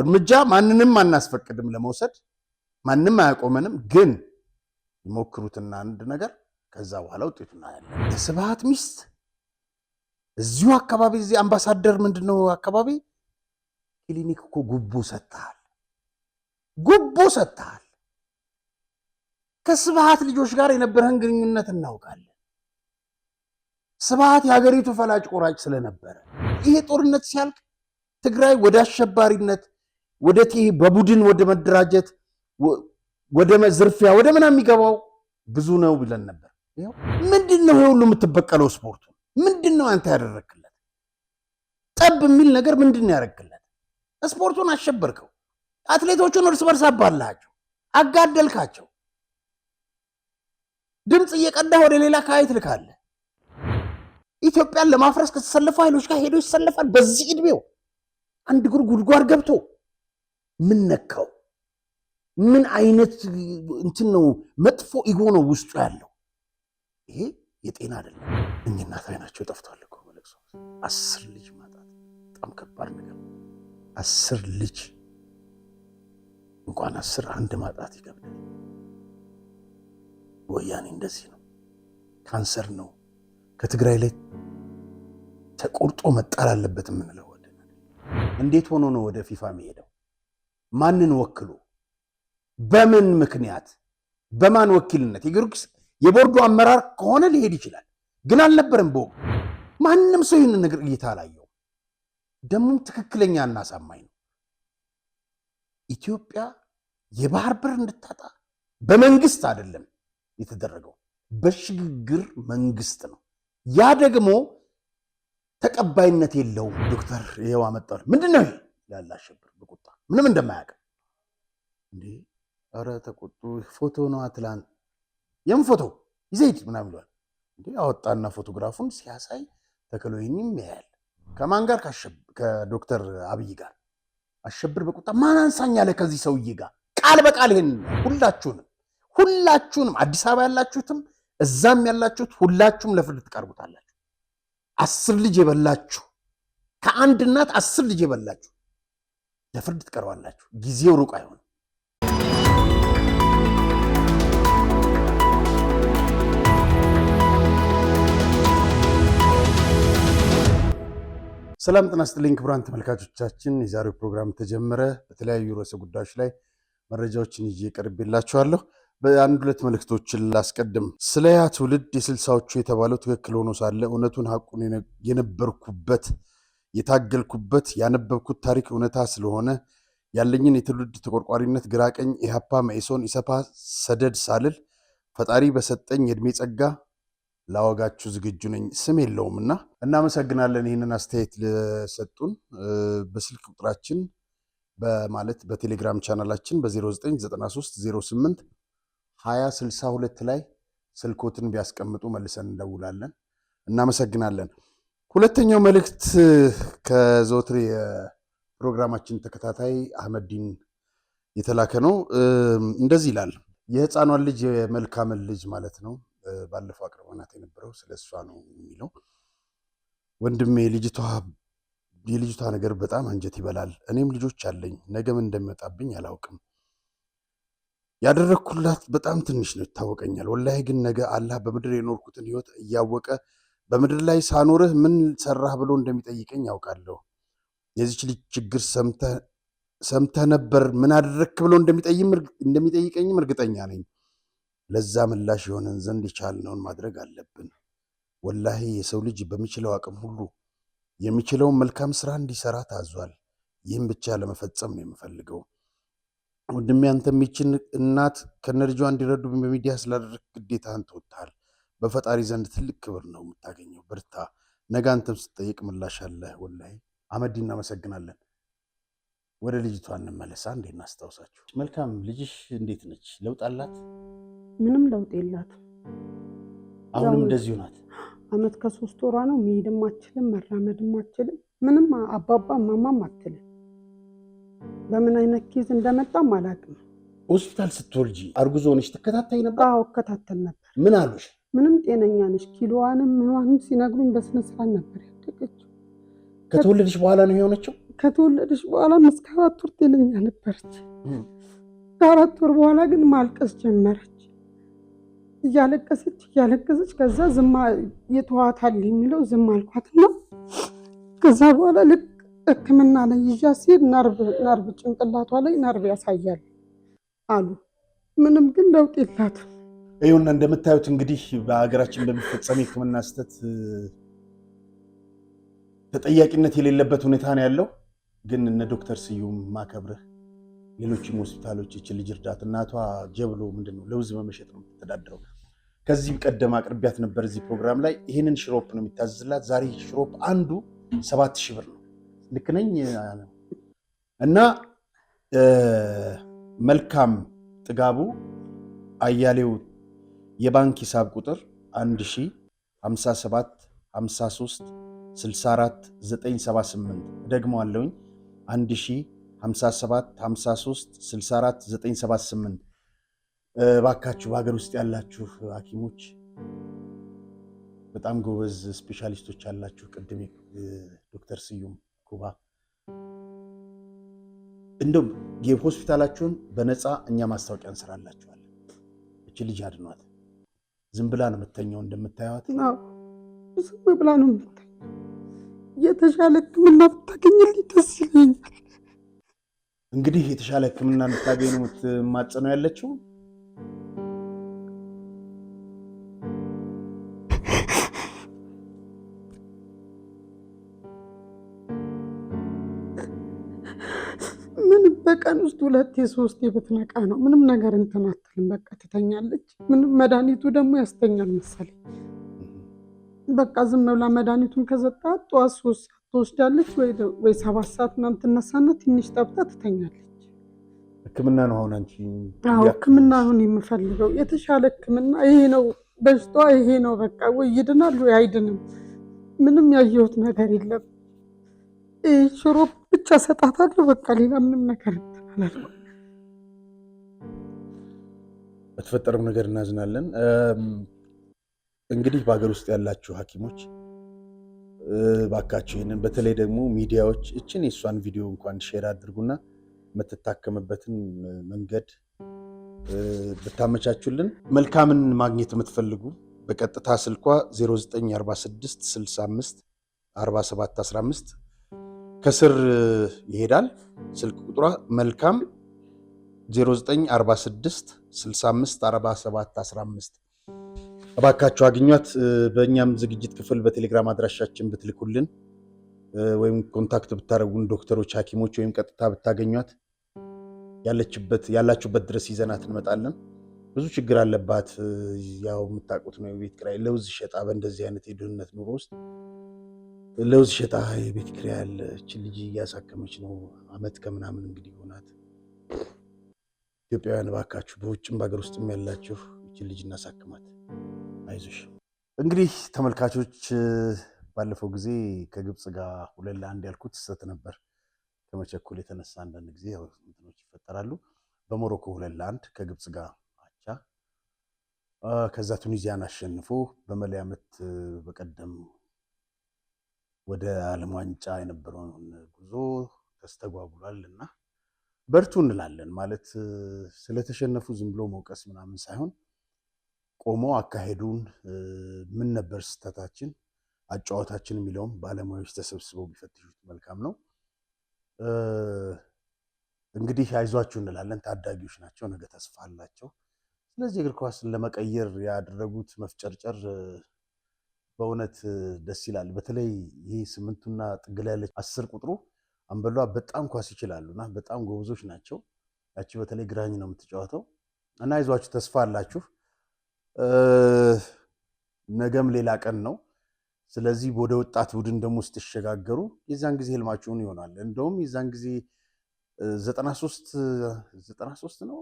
እርምጃ ማንንም አናስፈቅድም ለመውሰድ ማንንም አያቆመንም ግን ይሞክሩትና አንድ ነገር ከዛ በኋላ ውጤቱ እናያለን የስብሃት ሚስት እዚሁ አካባቢ እዚህ አምባሳደር ምንድነው አካባቢ ክሊኒክ እኮ ጉቦ ሰጥተሃል ከስብሃት ልጆች ጋር የነበረን ግንኙነት እናውቃለን ስብሃት የሀገሪቱ ፈላጭ ቆራጭ ስለነበረ ይሄ ጦርነት ሲያልቅ ትግራይ ወደ አሸባሪነት ወደ በቡድን ወደ መደራጀት ወደ መዝርፊያ ወደ ምናምን የሚገባው ብዙ ነው ብለን ነበር ይሄው ምንድነው ይሄ ሁሉ የምትበቀለው ስፖርቱ ምንድነው አንተ ያደረክለት ጠብ የሚል ነገር ምንድነው ያደረክለት ስፖርቱን አሸበርከው አትሌቶቹን እርስ በርስ አባላቸው አጋደልካቸው ድምጽ እየቀዳ ወደ ሌላ ካይት ልካለ ኢትዮጵያን ለማፍረስ ከተሰለፉ ኃይሎች ጋር ሄዶ ይሰለፋል በዚህ እድሜው አንድ ጉድጓድ ገብቶ ምን ነካው ምን አይነት እንትን ነው መጥፎ ኢጎ ነው ውስጡ ያለው ይሄ የጤና አይደለም እናት አይናቸው ጠፍቷል እኮ መልክሶ 10 ልጅ ማጣት በጣም ከባድ ነገር 10 ልጅ እንኳን 10 አንድ ማጣት ይከብዳል ወያኔ እንደዚህ ነው ካንሰር ነው ከትግራይ ላይ ተቆርጦ መጣል አለበት ምንለው ወደና እንዴት ሆኖ ነው ወደ ፊፋ የሚሄደው ማንን ወክሎ በምን ምክንያት በማን ወኪልነት የግሩክስ የቦርዱ አመራር ከሆነ ሊሄድ ይችላል ግን አልነበረም ማንንም ሰው ይሄን ነገር እየታላየው ደሞ ትክክለኛና አሳማኝ ነው ኢትዮጵያ የባህር በር እንድታጣ በመንግስት አይደለም የተደረገው በሽግግር መንግስት ነው ያ ደግሞ ተቀባይነት የለውም ዶክተር ይሄው አመጣው ምንድነው ይላል አሸብር በቁጣ ምንም እንደማያውቅ እንዴ አረ ተቆጡ ፎቶ ነው አትላንት ፎቶ ይዘይት ምናምን ብሏል እንዴ አወጣና ፎቶግራፉን ሲያሳይ ተከሎይንም ያያል ከማን ጋር ከዶክተር አብይ ጋር አሸብር በቁጣ ማን አንሳኛለ ከዚህ ሰውዬ ጋር ቃል በቃል ይሄን ሁላችሁንም አዲስ አበባ ያላችሁትም እዛም ያላችሁት ሁላችሁም ለፍርድ ትቀርቡታላችሁ 10 ልጅ የበላችሁ ከአንድ እናት 10 ልጅ የበላችሁ ለፍርድ ትቀርባላችሁ ጊዜው ሩቅ አይሆንም ሰላም ጤና ይስጥልኝ ክቡራን ተመልካቾቻችን የዛሬው ፕሮግራም ተጀመረ በተለያዩ ርዕሰ ጉዳዮች ላይ መረጃዎችን ይዤ ቀርቤላችኋለሁ በአንድ ሁለት መልእክቶችን ላስቀድም ስለ ያ ትውልድ የ60ዎቹ የተባለው ትክክል ሆኖ ሳለ እውነቱን ሐቁን የነበርኩበት የታገልኩበት ያነበብኩት ታሪክ እውነታ ስለሆነ ያለኝን የትውልድ ተቆርቋሪነት ግራቀኝ ኢሃፓ መኢሶን ኢሰፓ ሰደድ ሳልል ፈጣሪ በሰጠኝ የእድሜ ጸጋ ላወጋችሁ ዝግጁ ነኝ ስም የለውምና እናመሰግናለን ይሄንን አስተያየት ለሰጡን በስልክ ቁጥራችን በማለት በቴሌግራም ቻናላችን በ0993 08 2062 ላይ ስልኮትን ቢያስቀምጡ መልሰን እንደውላለን እናመሰግናለን ሁለተኛው መልእክት ከዘወትር የፕሮግራማችን ተከታታይ አህመድዲን የተላከ ነው እንደዚህ ይላል የህፃኗን ልጅ የመልካም ልጅ ማለት ነው ባለፈው አቅርበናት የነበረው ስለሷ ነው የሚለው ወንድሜ የልጅቷ ነገር በጣም አንጀት ይበላል እኔም ልጆች አለኝ ነገም እንደሚመጣብኝ አላውቅም ያደረኩላት በጣም ትንሽ ነው ይታወቀኛል ወላሂ ግን ነገ አላህ በመድር የኖርኩትን ህይወት እያወቀ በመድር ላይ ሳኖርህ ምን ሰራህ ብሎ እንደሚጠይቀኝ ያውቃለሁ የዚች ልጅ ችግር ሰምተህ ነበር ምን አደረክ ብሎ እንደሚጠይቀኝም እርግጠኛ ነኝ ለዛ ምላሽ የሆነን ዘንድ ይቻልነውን ማድረግ አለብን ወላሂ የሰው ልጅ በሚችለው አቅም ሁሉ የሚችለውን መልካም ስራ እንዲሰራ ታዟል ይህም ብቻ ለመፈጸም ነው የምፈልገው ወንድሜ አንተ የሚችን እናት ከነርጇ እንዲረዱ በሚዲያ ስላደረክ ግዴታህን ተወጥተሃል በፈጣሪ ዘንድ ትልቅ ክብር ነው የምታገኘው በርታ ነገ አንተም ስትጠይቅ ምላሽ አለ ወላሂ አህመድዲን እናመሰግናለን ወደ ልጅቷ እንመለሳ እንዴ እናስተዋውሳችሁ መልካም ልጅሽ እንዴት ነች ለውጥ አላት ምንም ለውጥ የላት አሁንም እንደዚሁ ናት አመት ከ3 ወራ ነው መሄድም አትችልም መራመድም አትችልም ምንም አባባ ማማም አትችልም በምን አይነት ኬዝ እንደመጣም አላውቅም ሆስፒታል ስትወልጂ አርጉዞ ነሽ ተከታታይ ነበር አዎ ተከታተል ነበር ምን አሉሽ ምንም ጤነኛ ነሽ ኪሎዋንም ምንም ሲነግሩኝ በስነ ስርዓት ነበር ያደገችው ከተወለደሽ በኋላ ነው የሆነችው ከተወለደች በኋላ እስከ 4 ወር ጤነኛ ነበረች። ከ4 ወር በኋላ ግን ማልቀስ ጀመረች። እያለቀሰች ከዛ ዝም የተዋታል የሚለው ዝም አልኳትና ከዛ በኋላ ልክ ሕክምና ላይ ይዣ ሲሄድ ነርቭ ጭንቅላቷ ላይ ነርቭ ያሳያል አሉ። ምንም ግን ለውጥ የላትም። ይሁንና እንደምታዩት እንግዲህ በሀገራችን በሚፈጸም የሕክምና ስህተት ተጠያቂነት የሌለበት ሁኔታ ነው ያለው። ግን እነ ዶክተር ስዩም ማከብርህ ሌሎችም ሆስፒታሎች ይህችን ልጅ እርዳት። እናቷ ጀብሎ ምንድነው ለውዝ በመሸጥ ነው የምትተዳድረው። ከዚህም ቀደም አቅርቢያት ነበር እዚህ ፕሮግራም ላይ። ይህንን ሽሮፕ ነው የሚታዘዝላት። ዛሬ ሽሮፕ አንዱ 7000 ብር ነው። ልክ ነኝ? እና መልካም ጥጋቡ አያሌው የባንክ ሂሳብ ቁጥር 1057 53 64 978 ደግመዋለሁኝ 1057 53 64 978 ባካችሁ በሀገር ውስጥ ያላችሁ ሐኪሞች በጣም ጎበዝ ስፔሻሊስቶች ያላችሁ ቅድም ዶክተር ስዩም ኩባ እንደው የሆስፒታላችሁን በነፃ እኛ ማስታወቂያ እንሰራላችኋለን። እቺ ልጅ አድኗት። ዝም ብላ ነው የምተኛው እንደምታዩት። ዝም ብላ ነው የምተኛው። የተሻለ ሕክምና ብታገኝልኝ ደስ ይለኛል። እንግዲህ የተሻለ ሕክምና እንድታገኝ ነው የምትማጸነው ያለችው። በቀን ውስጥ 2-3 ብትነቃ ነው ምንም ነገር እንትን አትልም። በቃ ትተኛለች። ምንም መድኃኒቱ ደግሞ ያስተኛል መሰለኝ። በቃ ዝም ብላ መድኃኒቱን ከሰጣት ጠዋት 3 ሰዓት ትወስዳለች ወይ 7 ሰዓት ምናምን ትነሳና ትንሽ ጠብታ ትተኛለች። ሕክምና ነው አሁን አንቺ? አዎ ሕክምና አሁን የምፈልገው የተሻለ ሕክምና ይሄ ነው። በሽታዋ ይሄ ነው። በቃ ወይ ይድናል ወይ አይድንም። ምንም ያየሁት ነገር የለም። ሽሮፕ ብቻ ሰጣታለሁ። በቃ ሌላ ምንም ነገር እንትን በተፈጠረው ነገር እናዝናለን። እንግዲህ በሀገር ውስጥ ያላችሁ ሐኪሞች ባካችሁ ይህንን በተለይ ደግሞ ሚዲያዎች እችን የእሷን ቪዲዮ እንኳን ሼር አድርጉና የምትታከምበትን መንገድ ብታመቻቹልን። መልካምን ማግኘት የምትፈልጉ በቀጥታ ስልኳ 0946 65 47 15 ከስር ይሄዳል። ስልክ ቁጥሯ መልካም 0946 65 47 15 እባካችሁ አግኟት። በእኛም ዝግጅት ክፍል በቴሌግራም አድራሻችን ብትልኩልን ወይም ኮንታክት ብታደርጉን ዶክተሮች፣ ሐኪሞች ወይም ቀጥታ ብታገኟት ያላችሁበት ድረስ ይዘናት እንመጣለን። ብዙ ችግር አለባት። ያው የምታውቁት ነው። የቤት ኪራይ ለውዝ ሸጣ በእንደዚህ አይነት የድህነት ኑሮ ውስጥ ለውዝ ሸጣ የቤት ኪራይ ያለ እችን ልጅ እያሳከመች ነው። አመት ከምናምን እንግዲህ ሆናት። ኢትዮጵያውያን እባካችሁ በውጭም በሀገር ውስጥም ያላችሁ እችን ልጅ እናሳክማት። አይዞሽ። እንግዲህ ተመልካቾች ባለፈው ጊዜ ከግብፅ ጋር 2-1 ያልኩት ስህተት ነበር። ከመቸኮል የተነሳ አንዳንድ ጊዜ እንትኖች ይፈጠራሉ። በሞሮኮ 2-1 ከግብፅ ጋር አቻ፣ ከዛ ቱኒዚያን አሸንፎ በመለያ ምት በቀደም ወደ ዓለም ዋንጫ የነበረውን ጉዞ ተስተጓጉሏል እና በርቱ እንላለን። ማለት ስለተሸነፉ ዝም ብሎ መውቀስ ምናምን ሳይሆን ቆሞ አካሄዱን ምን ነበር ስህተታችን፣ አጫዋታችን የሚለውም ባለሙያዎች ተሰብስበው ቢፈትሹት መልካም ነው። እንግዲህ አይዟችሁ እንላለን። ታዳጊዎች ናቸው፣ ነገ ተስፋ አላቸው። ስለዚህ እግር ኳስን ለመቀየር ያደረጉት መፍጨርጨር በእውነት ደስ ይላል። በተለይ ይህ 8ቱና ጥግ ላይ ያለች 10 ቁጥሩ አንበሏ በጣም ኳስ ይችላሉና በጣም ጎበዞች ናቸው። ያቺ በተለይ ግራኝ ነው የምትጫወተው እና አይዟችሁ ተስፋ አላችሁ። ነገም ሌላ ቀን ነው። ስለዚህ ወደ ወጣት ቡድን ደግሞ ስትሸጋገሩ የዛን ጊዜ ህልማችሁን ይሆናል። እንደውም የዛን ጊዜ 93 ነው።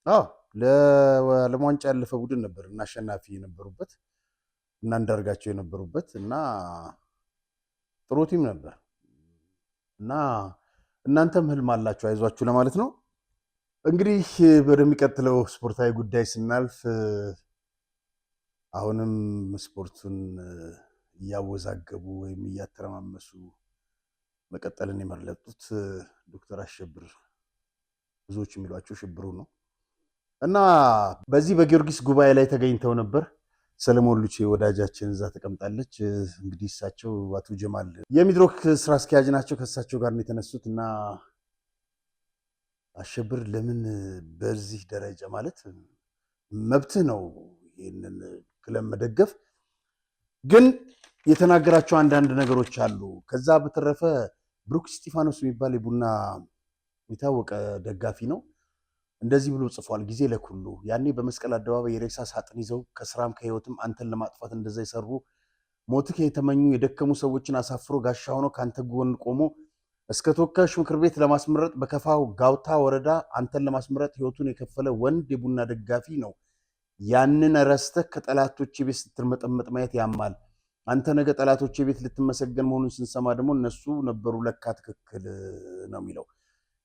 አዎ ለዓለም ዋንጫ ያለፈ ቡድን ነበር እና አሸናፊ የነበሩበት እና እንዳርጋቸው የነበሩበት እና ጥሩ ቲም ነበር እና እናንተም ህልም አላችሁ አይዟችሁ ለማለት ነው። እንግዲህ ወደሚቀጥለው ስፖርታዊ ጉዳይ ስናልፍ አሁንም ስፖርቱን እያወዛገቡ ወይም እያተረማመሱ መቀጠልን የመረጡት ዶክተር አሸብር ብዙዎች የሚሏቸው ሽብሩ ነው እና በዚህ በጊዮርጊስ ጉባኤ ላይ ተገኝተው ነበር። ሰለሞን ሉቼ ወዳጃችን እዛ ተቀምጣለች። እንግዲህ እሳቸው አቶ ጀማል የሚድሮክ ስራ አስኪያጅ ናቸው። ከእሳቸው ጋር ነው የተነሱት እና አሸብር ለምን በዚህ ደረጃ ማለት መብትህ ነው ይህንን ክለብ መደገፍ፣ ግን የተናገራቸው አንዳንድ ነገሮች አሉ። ከዛ በተረፈ ብሩክ እስጢፋኖስ የሚባል የቡና የታወቀ ደጋፊ ነው። እንደዚህ ብሎ ጽፏል። ጊዜ ለኩሉ ያኔ በመስቀል አደባባይ የሬሳ ሳጥን ይዘው ከስራም ከህይወትም አንተን ለማጥፋት እንደዛ የሰሩ ሞትህ የተመኙ የደከሙ ሰዎችን አሳፍሮ ጋሻ ሆኖ ከአንተ ጎን ቆሞ እስከ ተወካዮች ምክር ቤት ለማስመረጥ በከፋው ጋውታ ወረዳ አንተን ለማስመረጥ ህይወቱን የከፈለ ወንድ የቡና ደጋፊ ነው። ያንን ረስተህ ከጠላቶች ቤት ስትርመጠመጥ ማየት ያማል። አንተ ነገ ጠላቶች ቤት ልትመሰገን መሆኑን ስንሰማ ደግሞ እነሱ ነበሩ ለካ ትክክል ነው የሚለው።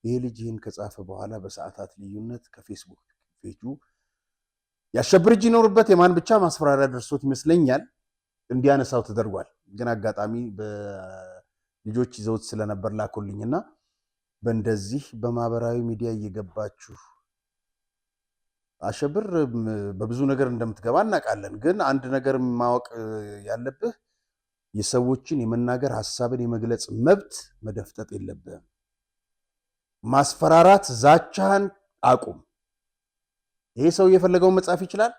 ይሄ ልጅ ይህን ከጻፈ በኋላ በሰዓታት ልዩነት ከፌስቡክ ፔጁ ያሸብር እጅ ይኖርበት የማን ብቻ ማስፈራሪያ ደርሶት ይመስለኛል እንዲያነሳው ተደርጓል። ግን አጋጣሚ በልጆች ይዘውት ስለነበር ላኩልኝና በእንደዚህ በማህበራዊ ሚዲያ እየገባችሁ አሸብር በብዙ ነገር እንደምትገባ እናውቃለን። ግን አንድ ነገር ማወቅ ያለብህ የሰዎችን የመናገር ሐሳብን የመግለጽ መብት መደፍጠጥ የለብህም። ማስፈራራት፣ ዛቻህን አቁም። ይሄ ሰው የፈለገውን መጻፍ ይችላል።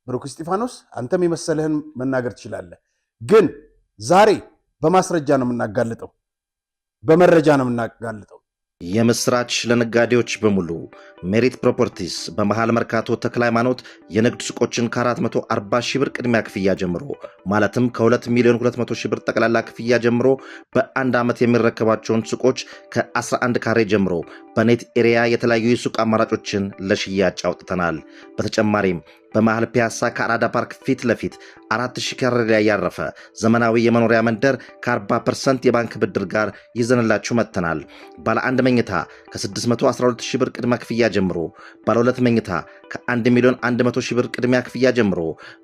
ብሩክ እስጢፋኖስ አንተም የመሰለህን መናገር ትችላለህ። ግን ዛሬ በማስረጃ ነው የምናጋልጠው፣ በመረጃ ነው የምናጋልጠው። የምስራች ለነጋዴዎች በሙሉ ሜሪት ፕሮፐርቲስ በመሃል መርካቶ ተክለ ሃይማኖት የንግድ ሱቆችን ከ440 ሺህ ብር ቅድሚያ ክፍያ ጀምሮ ማለትም ከ2 ሚሊዮን 200 ሺህ ብር ጠቅላላ ክፍያ ጀምሮ በአንድ ዓመት የሚረከባቸውን ሱቆች ከ11 ካሬ ጀምሮ በኔት ኤሪያ የተለያዩ የሱቅ አማራጮችን ለሽያጭ አውጥተናል። በተጨማሪም በመሃል ፒያሳ ከአራዳ ፓርክ ፊት ለፊት 4000 ካሬ ላይ ያረፈ ዘመናዊ የመኖሪያ መንደር ከ40% የባንክ ብድር ጋር ይዘንላችሁ መጥተናል። ባለ አንድ መኝታ ከ612 ሺህ ብር ቅድመ ክፍያ ጀምሮ፣ ባለ 2 መኝታ ከ1 ሚሊዮን 100 ሺህ ብር ቅድሚያ ክፍያ ጀምሮ፣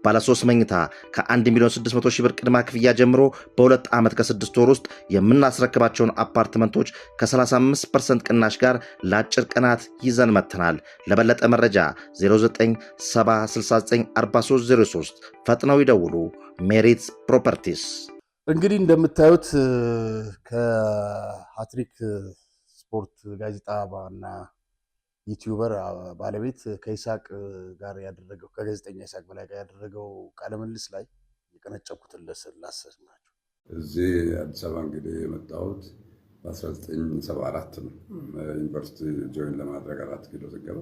ባለ 3 መኝታ ከ1 ሚሊዮን 600 ሺህ ብር ቅድመ ክፍያ ጀምሮ በ2 ዓመት ከ6 ወር ውስጥ የምናስረክባቸውን አፓርትመንቶች ከ35% ቅናሽ ጋር ለአጭር ቀናት ይዘን መጥተናል። ለበለጠ መረጃ 0970694303 ፈጥነው ይደውሉ። ሜሪት ፕሮፐርቲስ። እንግዲህ እንደምታዩት ከሃትሪክ ስፖርት ጋዜጣ እና ዩቲዩበር ባለቤት ከይሳቅ ጋር ያደረገው ከጋዜጠኛ ይሳቅ በላይ ጋር ያደረገው ቃለ ምልልስ ላይ የቀነጨብኩትን ላሰስ ናቸው። እዚህ አዲስ አበባ እንግዲህ የመጣሁት በ1974 ነው። ዩኒቨርሲቲ ጆይን ለማድረግ 4 ኪሎ ዘገባ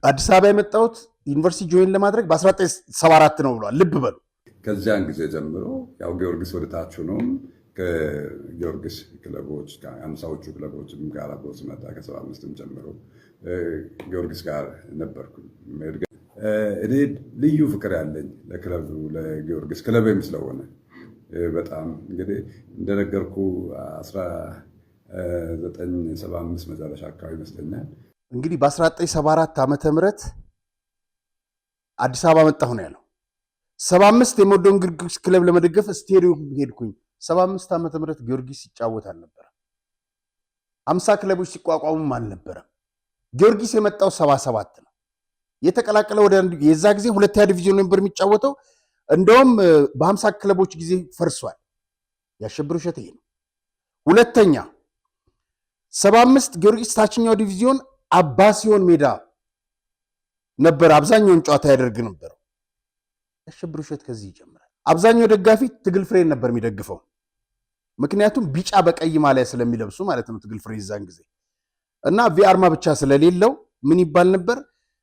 አዲስ አበባ የመጣሁት ዩኒቨርሲቲ ጆይን ለማድረግ በ1974 ነው ብሏል። ልብ በሉ። ከዚያን ጊዜ ጀምሮ ያው ጊዮርጊስ ወደ ታች ነው ከጊዮርጊስ ክለቦች ከ50ዎቹ ክለቦች ጋር አብሮ ሲመጣ ከ75ም ጀምሮ ጊዮርጊስ ጋር ነበርኩ። እኔ ልዩ ፍቅር ያለኝ ለክለቡ ለጊዮርጊስ ክለብም ስለሆነ በጣም እንግዲህ እንደነገርኩ 1975 መጨረሻ አካባቢ ይመስለኛል። እንግዲህ በ1974 ዓመተ ምህረት አዲስ አበባ መጣሁ ነው ያለው። 75 የምወደውን ጊዮርጊስ ክለብ ለመደገፍ ስቴዲየም ሄድኩኝ። 75 ዓመተ ምህረት ጊዮርጊስ ሲጫወት አልነበረም። 50 ክለቦች ሲቋቋሙም አልነበረም። ጊዮርጊስ የመጣው 77 ነው የተቀላቀለ ወደ የዛ ጊዜ ሁለተኛ ዲቪዥን ነበር የሚጫወተው። እንደውም በ50 ክለቦች ጊዜ ፈርሷል። ያሸብር ውሸት ይሄ ነው። ሁለተኛ 75 ጊዮርጊስ ታችኛው ዲቪዥን አባሲዮን ሜዳ ነበር አብዛኛውን ጨዋታ ያደርግ ነበር። ያሸብር ውሸት ከዚህ ይጀምራል። አብዛኛው ደጋፊ ትግል ፍሬን ነበር የሚደግፈው። ምክንያቱም ቢጫ በቀይ ማሊያ ስለሚለብሱ ማለት ነው። ትግል ፍሬ ይዛን ጊዜ እና ቪ አርማ ብቻ ስለሌለው ምን ይባል ነበር?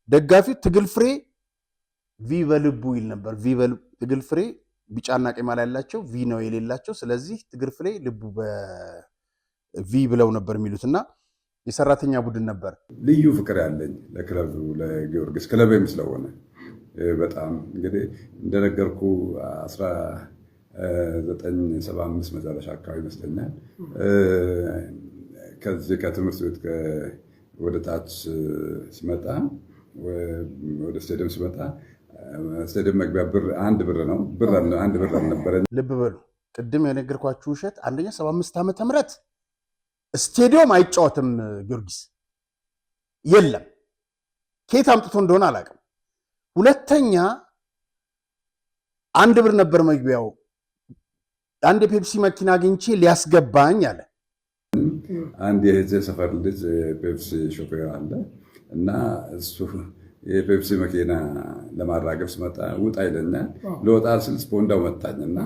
ደጋፊው ትግል ፍሬ ቪ በልቡ ይል ነበር። ትግል ፍሬ ቢጫና ቀይ ማሊያ ያላቸው ቪ ነው የሌላቸው። ስለዚህ ትግል ፍሬ ልቡ በቪ ብለው ነበር የሚሉትና የሰራተኛ ቡድን ነበር። ልዩ ፍቅር ያለኝ ለክለቡ ለጊዮርጊስ ክለብም ስለሆነ በጣም እንግዲህ እንደነገርኩ 1975 መጨረሻ አካባቢ ይመስለኛል። ከዚህ ከትምህርት ቤት ወደ ታች ሲመጣ ወደ ስቴዲየም ሲመጣ ስቴዲየም መግቢያ አንድ ብር ነው። አንድ ብር አልነበረ። ልብ በሉ። ቅድም የነገርኳችሁ ውሸት አንደኛ 75 ዓመተ ምህረት ስቴዲየም አይጫወትም ጊዮርጊስ የለም። ከየት አምጥቶ እንደሆነ አላውቅም። ሁለተኛ 1 ብር ነበር መግቢያው። አንድ የፔፕሲ መኪና አግኝቼ ሊያስገባኝ አለ። አንድ የሄዘ ሰፈር ልጅ ፔፕሲ ሾፌር አለ እና እሱ የፔፕሲ መኪና ለማራገፍ ስመጣ ውጣ ይለኛል። ለወጣ ስል ስፖንዳው መታኝና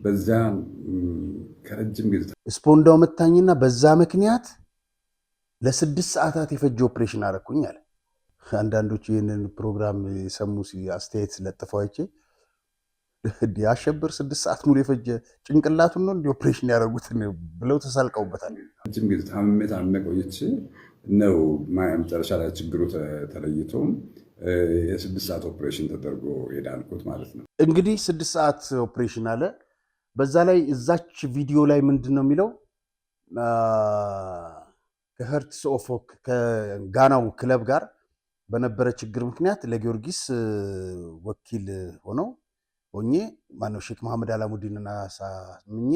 በዛ ከረጅም ጊዜ ስፖንዳው መታኝና በዛ ምክንያት ለ6 ሰዓታት የፈጀ ኦፕሬሽን አደረኩኝ አለ። አንዳንዶች ይህንን ፕሮግራም የሰሙ አስተያየት ስለጥፈው አይቼ አሸብር 6 ሰዓት ሙሉ የፈጀ ጭንቅላቱን ነው እንደ ኦፕሬሽን ያደረጉት ብለው ተሳልቀውበታል። ረጅም ጊዜ ታምሜ ቆይቼ ነው መጨረሻ ላይ ችግሩ ተለይቶ የ6 ሰዓት ኦፕሬሽን ተደርጎ ሄዳልኩት ማለት ነው። እንግዲህ 6 ሰዓት ኦፕሬሽን አለ። በዛ ላይ እዛች ቪዲዮ ላይ ምንድን ነው የሚለው ከሄርትስ ኦፍ ኦክ ከጋናው ክለብ ጋር በነበረ ችግር ምክንያት ለጊዮርጊስ ወኪል ሆነው ሆኜ ማነው ሼክ መሐመድ አላሙዲንና ሳምኜ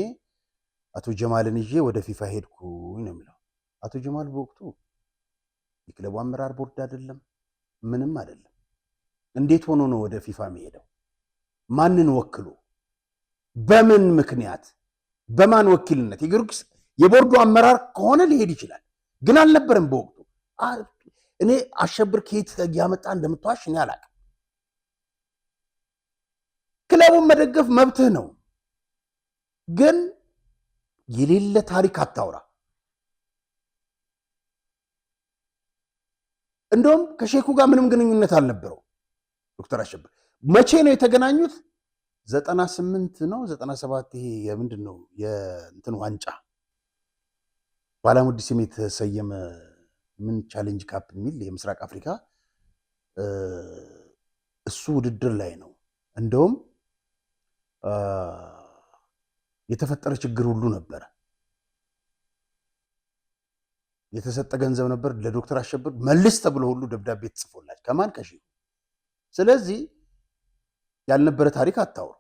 አቶ ጀማልን ይዤ ወደ ፊፋ ሄድኩኝ ነው የሚለው። አቶ ጀማል በወቅቱ የክለቡ አመራር ቦርድ አይደለም፣ ምንም አይደለም። እንዴት ሆኖ ነው ወደ ፊፋ የሚሄደው? ማንን ወክሎ? በምን ምክንያት? በማን ወኪልነት? የጊዮርጊስ የቦርዱ አመራር ከሆነ ሊሄድ ይችላል፣ ግን አልነበረም በወቅቱ። እኔ አሸብር ከየት ያመጣ እንደምትዋሽ እኔ አላውቅም። ክለቡን መደገፍ መብትህ ነው፣ ግን የሌለ ታሪክ አታውራ። እንደውም ከሼኩ ጋር ምንም ግንኙነት አልነበረው ዶክተር አሸብር። መቼ ነው የተገናኙት? 98 ነው 97። ይሄ የምንድን ነው የእንትን ዋንጫ በአላሙዲ ስም የተሰየመ ምን ቻሌንጅ ካፕ የሚል የምስራቅ አፍሪካ እሱ ውድድር ላይ ነው። እንደውም የተፈጠረ ችግር ሁሉ ነበረ። የተሰጠ ገንዘብ ነበር ለዶክተር አሸብር መልስ ተብሎ ሁሉ ደብዳቤ ተጽፎላች ከማን ከሼሁ። ስለዚህ ያልነበረ ታሪክ አታውሩ።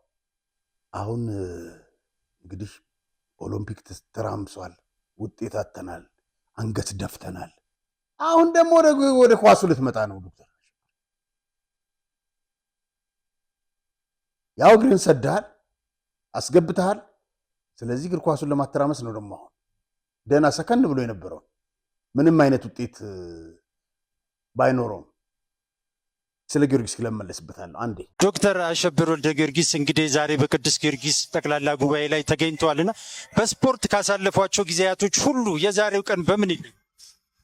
አሁን እንግዲህ ኦሎምፒክ ተራምሷል፣ ውጤት አተናል፣ አንገት ደፍተናል። አሁን ደግሞ ወደ ኳሱ ልትመጣ ነው ዶክተር። ያው እግርን ሰድሃል፣ አስገብተሃል። ስለዚህ እግር ኳሱን ለማተራመስ ነው ደግሞ አሁን ደህና ሰከን ብሎ የነበረው ምንም አይነት ውጤት ባይኖረውም ስለ ጊዮርጊስ ለመለስበታለሁ። አንዴ ዶክተር አሸብር ወልደ ጊዮርጊስ እንግዲህ ዛሬ በቅዱስ ጊዮርጊስ ጠቅላላ ጉባኤ ላይ ተገኝተዋልና በስፖርት ካሳለፏቸው ጊዜያቶች ሁሉ የዛሬው ቀን በምን ይል?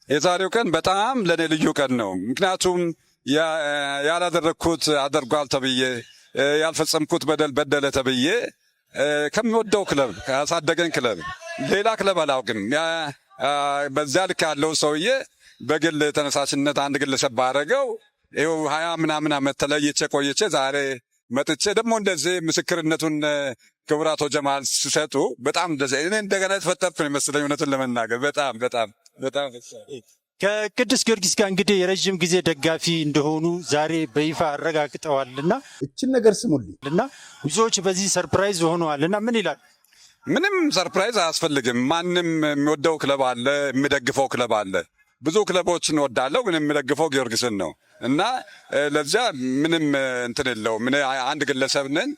የዛሬው ቀን በጣም ለኔ ልዩ ቀን ነው። ምክንያቱም ያላደረግኩት አደርጓል ተብዬ ያልፈጸምኩት በደል በደለ ተብዬ ከሚወደው ክለብ ካሳደገኝ ክለብ ሌላ ክለብ አላውቅም። በዛ ልክ ያለው ሰውዬ በግል ተነሳሽነት አንድ ግለሰብ ባረገው ይኸው 20 ምናምን ዓመት ተለይቼ ቆይቼ ዛሬ መጥቼ ደግሞ እንደዚህ ምስክርነቱን ክቡር አቶ ጀማል ሲሰጡ በጣም እኔ እንደገና የተፈጠርኩ ነው የመሰለኝ። እውነቱን ለመናገር በጣም ከቅዱስ ጊዮርጊስ ጋር እንግዲህ የረዥም ጊዜ ደጋፊ እንደሆኑ ዛሬ በይፋ አረጋግጠዋልና እችን ነገር ስሙልኝ እና ብዙዎች በዚህ ሰርፕራይዝ ሆነዋልና ምን ይላል? ምንም ሰርፕራይዝ አያስፈልግም። ማንም የሚወደው ክለብ አለ፣ የሚደግፈው ክለብ አለ። ብዙ ክለቦችን ወዳለው ግን የሚደግፈው ጊዮርጊስን ነው እና ለዚያ ምንም እንትን የለውም። ምን አንድ ግለሰብ ነን።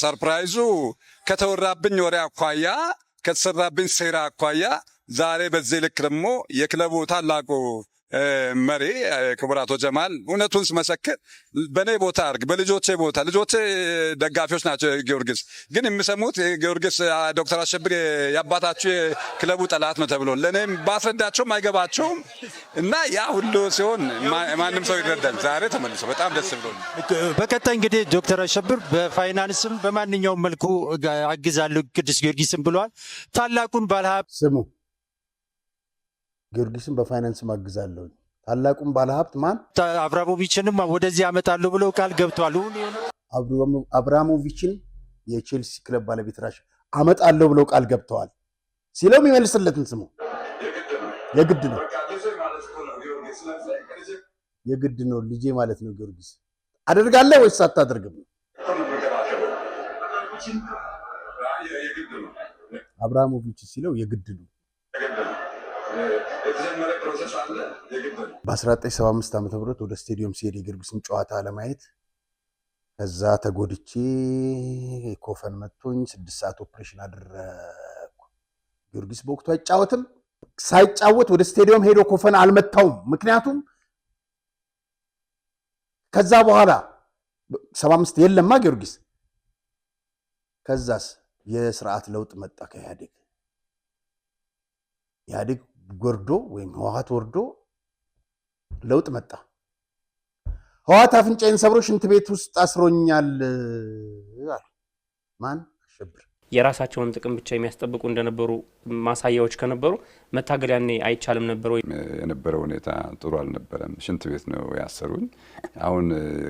ሰርፕራይዙ ከተወራብኝ ወሬ አኳያ ከተሰራብኝ ሴራ አኳያ ዛሬ በዚህ ልክ ደግሞ የክለቡ ታላቁ መሪ ክቡር አቶ ጀማል እውነቱን ስመሰክር በእኔ ቦታ አድርግ በልጆቼ ቦታ ልጆቼ ደጋፊዎች ናቸው ጊዮርጊስ ግን የሚሰሙት ጊዮርጊስ ዶክተር አሸብር ያባታችሁ የክለቡ ጠላት ነው ተብሎ ለእኔም ባስረዳቸውም አይገባቸውም እና ያ ሁሉ ሲሆን ማንም ሰው ይረዳል። ዛሬ ተመልሶ በጣም ደስ ብሎ በቀጣይ እንግዲህ ዶክተር አሸብር በፋይናንስም በማንኛውም መልኩ አግዛለሁ ቅዱስ ጊዮርጊስም ብለዋል። ታላቁን ባለሀብት ስሙ ጊዮርጊስን በፋይናንስ ማግዛለሁ። ታላቁን ባለሀብት ማን? አብራሞቪችንም ወደዚህ አመጣለሁ ብለው ቃል ገብተዋል። አብራሞቪችን የቼልሲ ክለብ ባለቤት ራሽ አመጣለሁ ብለው ቃል ገብተዋል ሲለው የሚመልስለትን ስሙ። የግድ ነው የግድ ነው ልጄ ማለት ነው። ጊዮርጊስ አደርጋለሁ ወይስ አታደርግም? አብራሞቪች ሲለው የግድ ነው የተጀመረ ፕሮሰስ አለ። በ1975 ዓ.ም ወደ ስቴዲየም ሲሄድ የጊዮርጊስን ጨዋታ ለማየት ከዛ ተጎድቼ ኮፈን መቶኝ 6 ሰዓት ኦፕሬሽን አደረኩ። ጊዮርጊስ በወቅቱ አይጫወትም። ሳይጫወት ወደ ስቴዲየም ሄዶ ኮፈን አልመታውም። ምክንያቱም ከዛ በኋላ 75 የለማ ጊዮርጊስ። ከዛስ የስርዓት ለውጥ መጣ ከኢህአዴግ። ኢህአዴግ ወርዶ ወይም ህወሓት ወርዶ ለውጥ መጣ። ህወሓት አፍንጫዬን ሰብሮ ሽንት ቤት ውስጥ አስሮኛል አለ። ማን? አሸብር። የራሳቸውን ጥቅም ብቻ የሚያስጠብቁ እንደነበሩ ማሳያዎች ከነበሩ መታገል ያኔ አይቻልም ነበር ወይ? የነበረው ሁኔታ ጥሩ አልነበረም። ሽንት ቤት ነው ያሰሩኝ። አሁን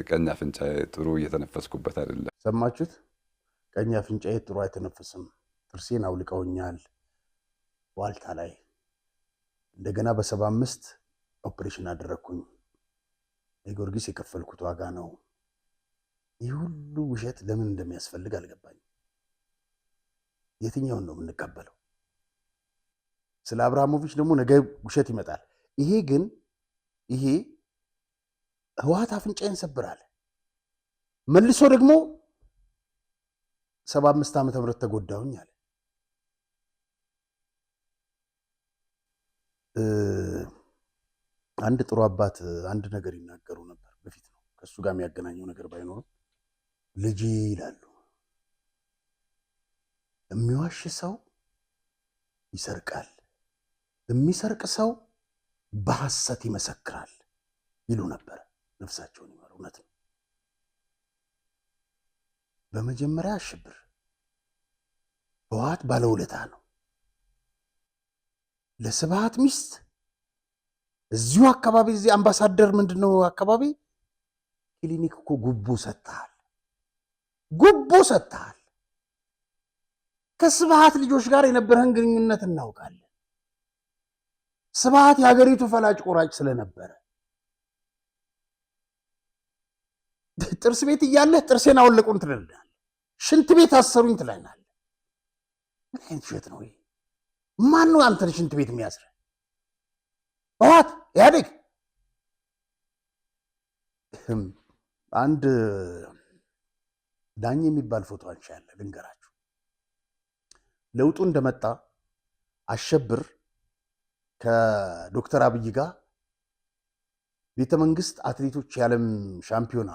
ቀኝ አፍንጫዬ ጥሩ እየተነፈስኩበት አይደለም። ሰማችሁት? ቀኝ አፍንጫዬ ጥሩ አይተነፍስም። ጥርሴን አውልቀውኛል ዋልታ ላይ። እንደገና በ75 ኦፕሬሽን አደረግኩኝ። የጊዮርጊስ የከፈልኩት ዋጋ ነው። ይህ ሁሉ ውሸት ለምን እንደሚያስፈልግ አልገባኝም። የትኛውን ነው የምንቀበለው? ስለ አብርሃሞቪች ደግሞ ነገ ውሸት ይመጣል። ይሄ ህወሓት አፍንጫዬን ሰብራል። መልሶ ደግሞ 75 ዓመተ ምህረት ተጎዳሁኝ አለ። አንድ ጥሩ አባት አንድ ነገር ይናገሩ ነበር። በፊት ነው ከሱ ጋር የሚያገናኘው ነገር ባይኖርም ልጄ ይላሉ፣ የሚዋሽ ሰው ይሰርቃል፣ የሚሰርቅ ሰው በሐሰት ይመሰክራል ይሉ ነበር። ነፍሳቸውን ይማር። እውነት ነው። በመጀመሪያ አሸብር ህወሓት ባለውለታ ነው። ለስብሃት ሚስት እዚሁ አካባቢ እዚህ አምባሳደር ምንድነው አካባቢ ክሊኒክ እኮ ጉቦ ሰጥተሃል። ከስብሃት ልጆች ጋር የነበረን ግንኙነት እናውቃለን። ስብሃት የሀገሪቱ ፈላጭ ቆራጭ ስለነበረ ጥርስ ቤት እያለህ ጥርሴን አወለቁን ትላለህ፣ ሽንት ቤት አሰሩኝ ትላለህ። ምን አይነት ውሸት ነው ይሄ? ማን ነው አንተን ሽንት ቤት የሚያስረ? ህወሓት ኢህአዴግ። አንድ ዳኝ የሚባል ፎቶ አንቺ ያለ ልንገራችሁ። ለውጡ እንደመጣ አሸብር ከዶክተር አብይ ጋር ቤተመንግስት አትሌቶች የዓለም ሻምፒዮና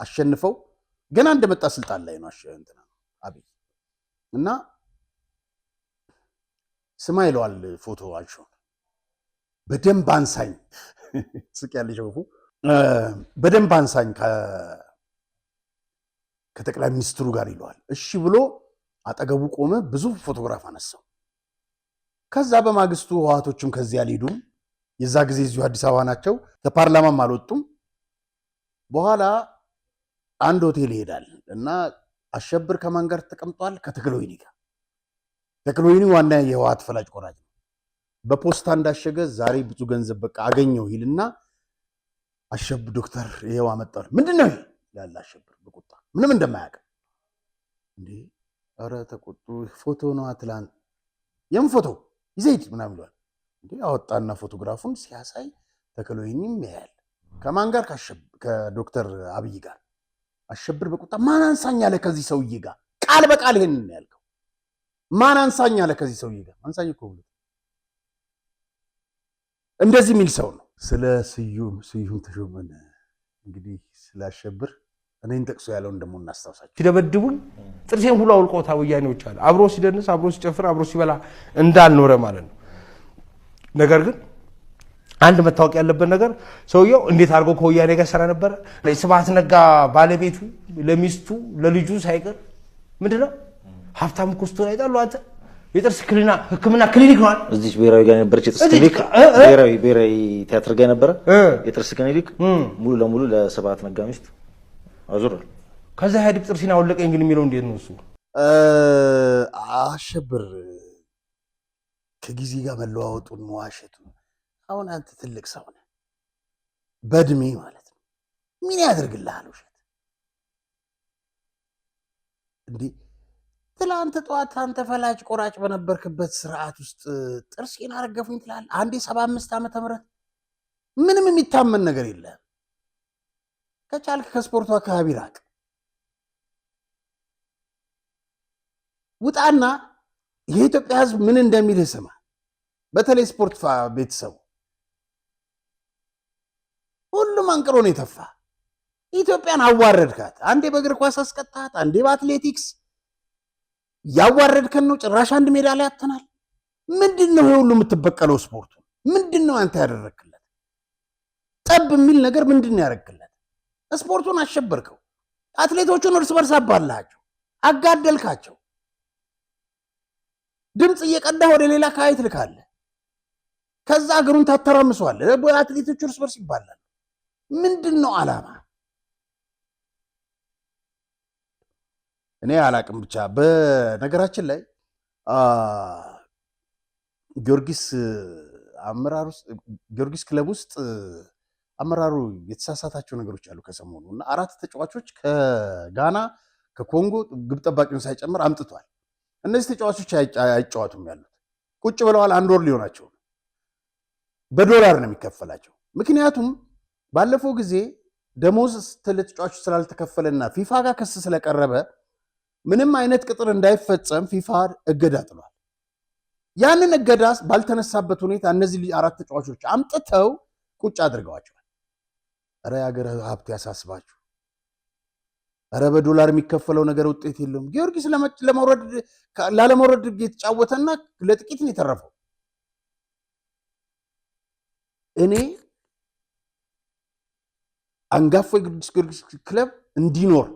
አሸንፈው ገና እንደመጣ ስልጣን ላይ ነው አብይ እና ስማ ይለዋል ፎቶ አንሺውን፣ በደንብ አንሳኝ ስቅ ያለሽ ወፉ በደንብ አንሳኝ ከጠቅላይ ሚኒስትሩ ጋር ይለዋል። እሺ ብሎ አጠገቡ ቆመ። ብዙ ፎቶግራፍ አነሳው። ከዛ በማግስቱ ህወሓቶችም ከዚህ አልሄዱም። የዛ ጊዜ እዚሁ አዲስ አበባ ናቸው። ከፓርላማም አልወጡም። በኋላ አንድ ሆቴል ይሄዳል እና አሸብር ከማን ጋር ተቀምጧል? ከተክለወይኒ ጋር። ተክለወይኒ ዋና የህወሓት ፈላጭ ቆራጭ ነው። በፖስታ እንዳሸገ ዛሬ ብዙ ገንዘብ በቃ አገኘው ይልና አሸብር ዶክተር ይሄው አመጣው። ምንድነው ይላል አሸብር በቁጣ ምንም እንደማያውቅ። እንዴ ኧረ ተቆጡ። ፎቶ ነው አትላንት የም ፎቶ ይዘይድ ምናምን ይሏል። እንዴ አወጣና ፎቶግራፉን ሲያሳይ ተክለወይኒም ያያል። ከማን ጋር? ከዶክተር አብይ ጋር። አሸብር በቁጣ ማን አንሳኝ አለ ከዚህ ሰውዬ ጋር? ቃል በቃል ይሄንን ያልከው ማን አንሳኝ አለ ከዚህ ሰውዬ ጋር? አንሳኝ እኮ ብሎ እንደዚህ የሚል ሰው ነው። ስለ ስዩም ተሾመን እንግዲህ ስላሸብር እኔን ጠቅሶ ያለውን ደግሞ እናስታውሳቸው። ሲደበድቡን ጥርሴን ሁሉ አውልቆታ ወያኔዎች አለ። አብሮ ሲደንስ፣ አብሮ ሲጨፍር፣ አብሮ ሲበላ እንዳልኖረ ማለት ነው። ነገር ግን አንድ መታወቅ ያለበት ነገር ሰውየው እንዴት አድርጎ ከወያኔ ጋር ሰራ ነበረ። ስብሃት ነጋ ባለቤቱ ለሚስቱ ለልጁ ሳይቀር ምንድነው ሀብታም ኮስቶን አይጣሉ። አንተ የጥርስ ሕክምና ክሊኒክ ነው እዚህ ብሔራዊ ጋር ነበረች። የጥርስ ክሊኒክ ብሔራዊ ቲያትር ጋር ነበረ የጥርስ ክሊኒክ ሙሉ ለሙሉ ለስብሃት ነጋ ሚስት አዙሯል። ከዛ ኢህአዴግ ጥርሴን አወለቀኝ ግን የሚለው እንዴት ነው እሱ? አሸብር ከጊዜ ጋር መለዋወጡን መዋሸቱ። አሁን አንተ ትልቅ ሰው ነህ በእድሜ ማለት ነው። ምን ያደርግልሃል ውሸት? እንዴ ትላንት ጠዋት አንተ ፈላጭ ቆራጭ በነበርክበት ስርዓት ውስጥ ጥርሴን አረገፉኝ ትላለህ። አንዴ 75 ዓመተ ምህረት ምንም የሚታመን ነገር የለም። ከቻልክ ከስፖርቱ አካባቢ ራቅ። ውጣና የኢትዮጵያ ሕዝብ ምን እንደሚልህ ስማ። በተለይ ስፖርት ቤተሰቡ ሁሉም አንቅሮ ነው የተፋ። ኢትዮጵያን አዋረድካት። አንዴ በእግር ኳስ አስቀጣት፣ አንዴ በአትሌቲክስ ያዋረድከን ነው። ጭራሽ አንድ ሜዳ ላይ አተናል። ምንድን ነው ይሄ ሁሉ የምትበቀለው? ስፖርቱ ምንድን ነው አንተ ያደረክለት? ጠብ የሚል ነገር ምንድን ነው ያደረክለት? ስፖርቱን አሸበርከው። አትሌቶቹን እርስ በርስ አባላቸው፣ አጋደልካቸው። ድምፅ እየቀዳህ ወደ ሌላ አካባቢ ትልካለህ። ከዛ እግሩን ታተራምሰዋለህ። አትሌቶቹ እርስ በርስ ይባላል። ምንድን ነው ዓላማ? እኔ አላቅም። ብቻ በነገራችን ላይ ጊዮርጊስ ክለብ ውስጥ አመራሩ የተሳሳታቸው ነገሮች አሉ ከሰሞኑ እና 4 ተጫዋቾች ከጋና ከኮንጎ ግብ ጠባቂውን ሳይጨምር አምጥቷል። እነዚህ ተጫዋቾች አይጫወቱም ያሉት ቁጭ ብለዋል። 1 ወር ሊሆናቸው በዶላር ነው የሚከፈላቸው። ምክንያቱም ባለፈው ጊዜ ደሞዝ ለተጫዋቾች ስላልተከፈለና ፊፋ ጋር ክስ ስለቀረበ ምንም አይነት ቅጥር እንዳይፈጸም ፊፋ እገዳ ጥሏል። ያንን እገዳ ባልተነሳበት ሁኔታ እነዚህ 4 ተጫዋቾች አምጥተው ቁጭ አድርገዋቸዋል። ኧረ የሀገር ሀብት ያሳስባችሁ። ኧረ በዶላር የሚከፈለው ነገር ውጤት የለውም። ጊዮርጊስ ላለመውረድ የተጫወተና ለጥቂት ነው የተረፈው። እኔ አንጋፋው የቅዱስ ጊዮርጊስ ክለብ እንዲኖር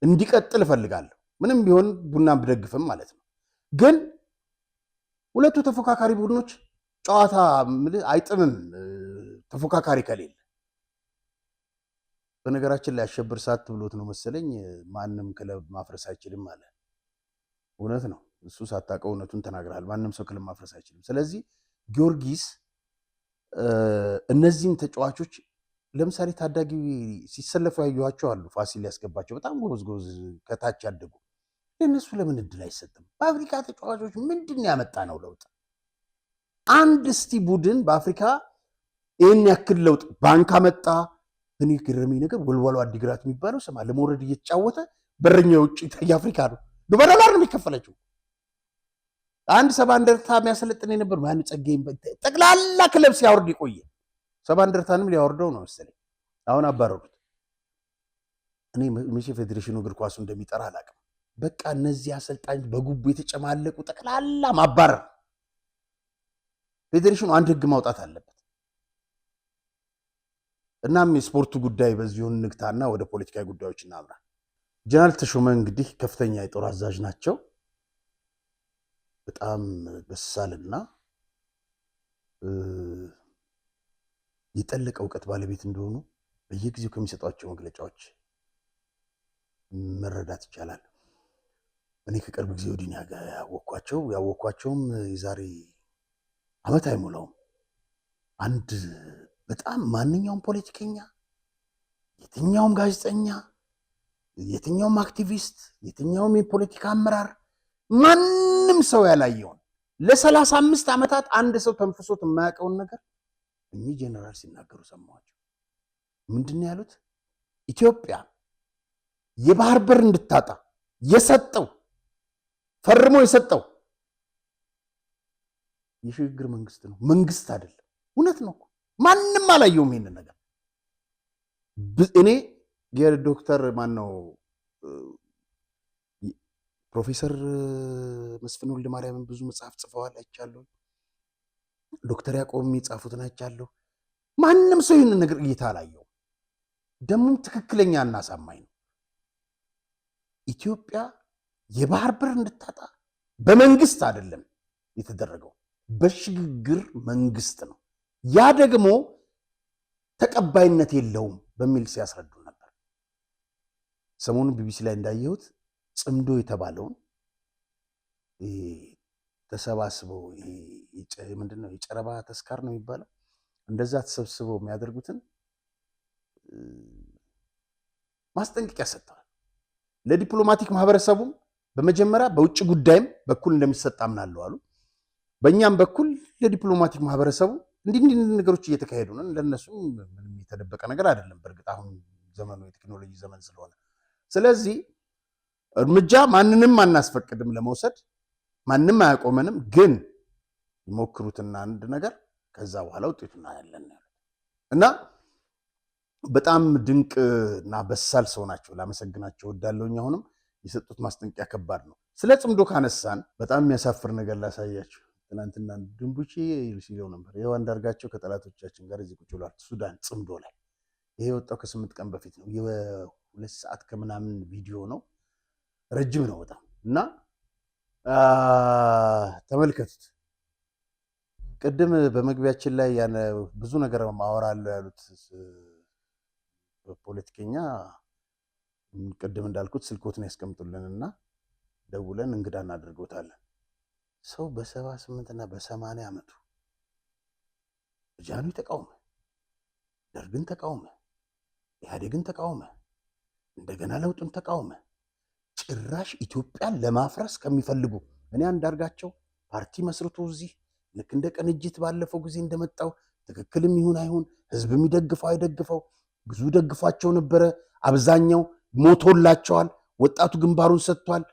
እንዲቀጥል እፈልጋለሁ። ምንም ቢሆን ቡናን ብደግፍም ማለት ነው። ግን ሁለቱ ተፎካካሪ ቡድኖች ጨዋታ አይጥምም ተፎካካሪ ከሌለ። በነገራችን ላይ አሸብር ሳት ብሎት ነው መሰለኝ ማንም ክለብ ማፍረስ አይችልም አለ። እውነት ነው። እሱ ሳታውቀው እውነቱን ተናግረሃል። ማንም ሰው ክለብ ማፍረስ አይችልም። ስለዚህ ጊዮርጊስ እነዚህን ተጫዋቾች ለምሳሌ ታዳጊ ሲሰለፉ ያዩዋቸው አሉ። ፋሲል ያስገባቸው በጣም ጎበዝ ከታች ያደጉ ለነሱ ለምን እድል አይሰጥም? በአፍሪካ ተጫዋቾች ምንድን ያመጣ ነው ለውጥ? አንድ እስቲ ቡድን በአፍሪካ ይህን ያክል ለውጥ ባንክ አመጣ። እኔ ገረመኝ ነገር ወልዋሎ አዲግራት የሚባለው ስማ ለመውረድ እየተጫወተ በረኛ ውጭ የአፍሪካ ነው በዶላር ነው የሚከፈለችው። አንድ 70 እንደርታ የሚያሰለጥን የነበር ማን ጸጋይም ጠቅላላ ክለብ ሲያወርድ የቆየ 70 እንደርታንም ሊያወርደው ነው መሰለኝ። አሁን አባረሩት። እኔ መቼ ፌዴሬሽኑ እግር ኳሱ እንደሚጠራ አላውቅም። በቃ እነዚህ አሰልጣኞች በጉቦ የተጨማለቁ ጠቅላላ ማባረር። ፌዴሬሽኑ አንድ ህግ ማውጣት አለበት። እናም የስፖርቱ ጉዳይ በዚሁን ንግታና ወደ ፖለቲካዊ ጉዳዮች እናምራ። ጀነራል ተሾመ እንግዲህ ከፍተኛ የጦር አዛዥ ናቸው። በጣም በሳልና የጠለቀ እውቀት ባለቤት እንደሆኑ በየጊዜው ከሚሰጧቸው መግለጫዎች መረዳት ይቻላል። እኔ ከቅርብ ጊዜ ወዲህ ያወኳቸውም የዛሬ ዓመት አይሞላውም። አንድ በጣም ማንኛውም ፖለቲከኛ፣ የትኛውም ጋዜጠኛ፣ የትኛውም አክቲቪስት፣ የትኛውም የፖለቲካ አመራር ማንም ሰው ያላየውን ለ35 ዓመታት አንድ ሰው ተንፍሶት የማያውቀውን ነገር እኚህ ጀነራል ሲናገሩ ሰማኋቸው። ምንድን ያሉት? ኢትዮጵያ የባህር በር እንድታጣ የሰጠው ፈርሞ የሰጠው የሽግግር መንግስት ነው፣ መንግስት አይደለም። እውነት ነው። ማንም አላየውም ይሄንን ነገር። እኔ የዶክተር ማነው ፕሮፌሰር መስፍን ወልደማርያምን ብዙ መጽሐፍ ጽፈዋል አይቻለሁ። ዶክተር ያዕቆብም የጻፉትን አይቻለሁ። ማንም ሰው ይህንን ነገር እይታ አላየውም። ደግሞም ትክክለኛና አሳማኝ ነው። ኢትዮጵያ የባህር በር እንድታጣ በመንግስት አይደለም የተደረገው፣ በሽግግር መንግስት ነው። ያ ደግሞ ተቀባይነት የለውም በሚል ሲያስረዱ ነበር። ሰሞኑን ቢቢሲ ላይ እንዳየሁት ጽምዶ የተባለውን ተሰባስበው ምንድነው የጨረባ ተስካር ነው የሚባለው፣ እንደዛ ተሰብስበው የሚያደርጉትን ማስጠንቀቂያ ሰጥተዋል። ለዲፕሎማቲክ ማህበረሰቡም በመጀመሪያ በውጭ ጉዳይም በኩል እንደሚሰጥ አምናለሁ አሉ። በእኛም በኩል ለዲፕሎማቲክ ማህበረሰቡ እንዲህ ነገሮች እየተካሄዱ ነው። ለነሱ ምንም የተደበቀ ነገር አይደለም። በእርግጥ አሁን ዘመኑ የቴክኖሎጂ ዘመን ስለሆነ ስለዚህ እርምጃ ማንንም አናስፈቅድም ለመውሰድ ማንም አያቆመንም። ግን ይሞክሩትና አንድ ነገር ከዛ በኋላ ውጤቱን እናያለን እና በጣም ድንቅ እና በሳል ሰው ናቸው። ላመሰግናቸው እወዳለሁኝ። አሁንም የሰጡት ማስጠንቀቂያ ከባድ ነው። ስለ ጽምዶ ካነሳን በጣም የሚያሳፍር ነገር ላሳያችሁ። ትናንትና ድንቡቺ ሲለው ነበር። ይኸው አንዳርጋቸው ከጠላቶቻችን ጋር እዚህ ቁጭ ብሏል ሱዳን ጽምዶ ላይ። ይሄ የወጣው ከ8 ቀን በፊት ነው። የ2 ሰዓት ከምናምን ቪዲዮ ነው። ረጅም ነው በጣም እና ተመልከቱት። ቅድም በመግቢያችን ላይ ያነ ብዙ ነገር ማወራለሁ ያሉት ፖለቲከኛ ቅድም እንዳልኩት ስልኮትን ያስቀምጡልንና ደውለን እንግዳ እናደርገውታለን። ሰው በ78 እና በ80 ዓመቱ ጃኑ ተቃውመ፣ ደርግን ተቃውመ፣ ኢህአዴግን ተቃውመ፣ እንደገና ለውጡን ተቃውመ፣ ጭራሽ ኢትዮጵያን ለማፍረስ ከሚፈልጉ እኔ አንዳርጋቸው ፓርቲ መስርቶ እዚህ ልክ እንደ ቅንጅት ባለፈው ጊዜ እንደመጣው ትክክልም ይሁን አይሁን ህዝብ የሚደግፈው አይደግፈው ብዙ ደግፏቸው ነበረ። አብዛኛው ሞቶላቸዋል። ወጣቱ ግንባሩን ሰጥቷል።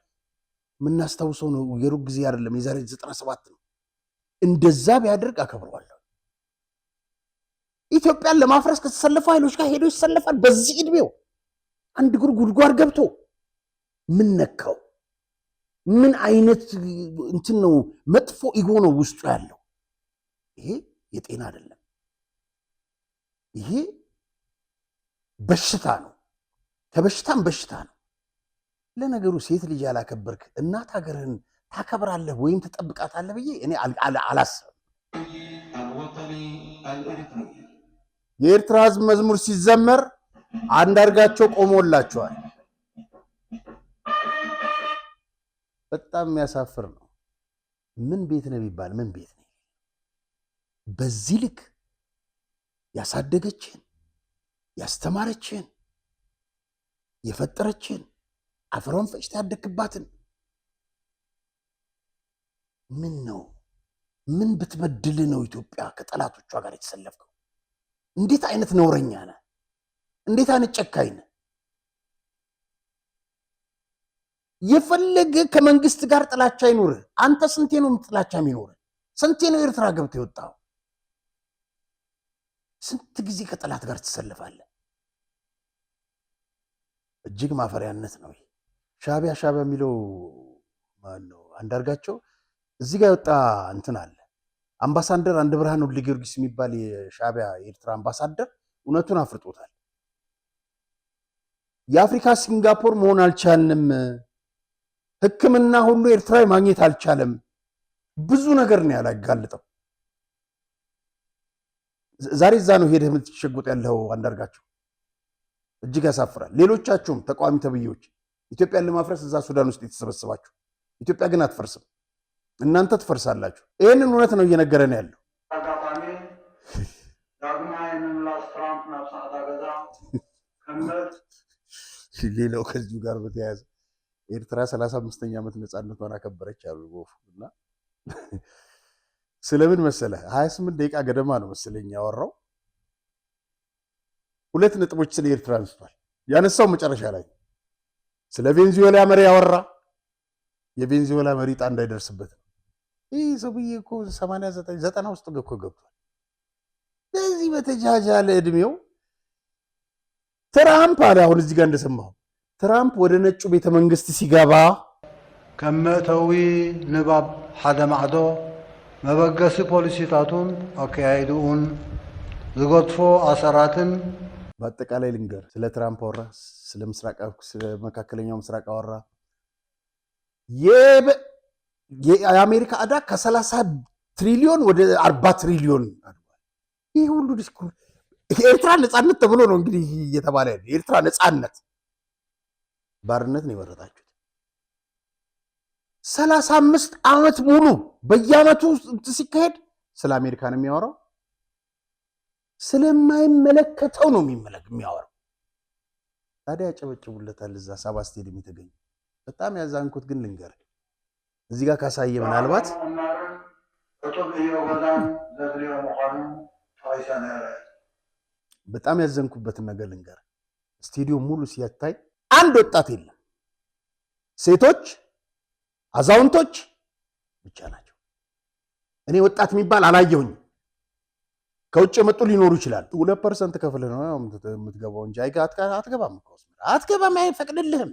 የምናስታውሰው ነው። የሩቅ ጊዜ አይደለም፣ የዛሬ 97 ነው። እንደዛ ቢያደርግ አከብረዋለሁ። ኢትዮጵያን ለማፍረስ ከተሰለፉ ኃይሎች ጋር ሄዶ ይሰለፋል። በዚህ ዕድሜው አንድ እግሩ ጉድጓድ ገብቶ ምን ነካው? ምን አይነት እንትን ነው? መጥፎ ኢጎ ነው ውስጡ ያለው። ይሄ የጤና አይደለም። ይሄ በሽታ ነው። ከበሽታም በሽታ ነው። ለነገሩ ሴት ልጅ ያላከበርክ እናት ሀገርህን ታከብራለህ ወይም ትጠብቃታለህ ብዬ እኔ አላስብም። የኤርትራ ህዝብ መዝሙር ሲዘመር አንዳርጋቸው ቆሞላቸዋል። በጣም የሚያሳፍር ነው። ምን ቤት ነው ቢባል ምን ቤት ነው? በዚህ ልክ ያሳደገችን ያስተማረችን የፈጠረችን አፈሯን ፈጭታ ያደክባትን ምን ነው? ምን ብትበድል ነው ኢትዮጵያ ከጠላቶቿ ጋር የተሰለፍከው? እንዴት አይነት ነውረኛ ነህ? እንዴት አይነት ጨካኝ ነህ? የፈለገ ከመንግስት ጋር ጥላቻ ይኖርህ። አንተ ስንቴ ነው ጥላቻ የሚኖርህ? ስንቴ ነው ኤርትራ ገብተህ የወጣው? ስንት ጊዜ ከጠላት ጋር ትሰለፋለህ? እጅግ ማፈሪያነት ነው። ሻቢያ የሚለው ማን ነው? አንዳርጋቸው እዚህ ጋር የወጣ እንትን አለ። አምባሳደር አንድ ብርሃን ወልደ ጊዮርጊስ የሚባል የሻቢያ የኤርትራ አምባሳደር እውነቱን አፍርጦታል። የአፍሪካ ሲንጋፖር መሆን አልቻልንም፣ ሕክምና ሁሉ ኤርትራዊ ማግኘት አልቻለም፣ ብዙ ነገር ነው ያላጋልጠው። ዛሬ እዛ ነው ሄደህ የምትሸጉጥ ያለው አንዳርጋቸው። እጅግ ያሳፍራል። ሌሎቻችሁም ተቃዋሚ ተብዬዎች ኢትዮጵያን ለማፍረስ እዛ ሱዳን ውስጥ የተሰበሰባችሁ፣ ኢትዮጵያ ግን አትፈርስም፣ እናንተ ትፈርሳላችሁ። ይህንን እውነት ነው እየነገረን ያለው። ሌላው ከዚሁ ጋር በተያያዘ ኤርትራ 35ኛ ዓመት ነፃነቷን አከበረች አሉ እና ስለምን መሰለ 28 ደቂቃ ገደማ ነው መሰለኝ ያወራው። 2 ነጥቦች ስለ ኤርትራ አንስቷል። ያነሳው መጨረሻ ላይ ስለ ቬንዙዌላ መሪ ያወራ። የቬንዙዌላ መሪ ዕጣ እንዳይደርስበት ነው። ይህ ሰውዬ እኮ 89 90 ውስጥ እኮ ገብቷል። በዚህ በተጃጃለ ዕድሜው ትራምፕ አለ። አሁን እዚህ ጋር እንደሰማሁ ትራምፕ ወደ ነጩ ቤተ መንግስት ሲገባ ከመተዊ ንባብ ሓደ ማዕዶ መበገሲ ፖሊሲታቱን አካያይዱን ዝገጥፎ አሰራትን በአጠቃላይ ልንገር። ስለ ትራምፕ አወራ፣ ስለ መካከለኛው ምስራቅ አወራ። የአሜሪካ ዕዳ ከ30 ትሪሊዮን ወደ 40 ትሪሊዮን አድጓል። ይህ ሁሉ ዲስኩር የኤርትራ ነፃነት ተብሎ ነው እንግዲህ እየተባለ ያለ። የኤርትራ ነፃነት ባርነት ነው የመረጣችሁት። 35 ዓመት ሙሉ በየዓመቱ ሲካሄድ ስለ አሜሪካ ነው የሚያወራው። ስለማይመለከተው ነው የሚያወራው። ታዲያ ያጨበጭቡለታል። እዛ 7 ስቴዲየም የተገኘ በጣም ያዛንኩት ግን ልንገር እዚህ ጋር ካሳየ ምናልባት በጣም ያዘንኩበትን ነገር ልንገር ስቴዲየም ሙሉ ሲያታይ አንድ ወጣት የለም ሴቶች አዛውንቶች ብቻ ናቸው እኔ ወጣት የሚባል አላየሁኝ ከውጭ የመጡ ሊኖሩ ይችላል 2% ከፍለ ነው የምትገባው እንጂ አትገባም አይፈቅድልህም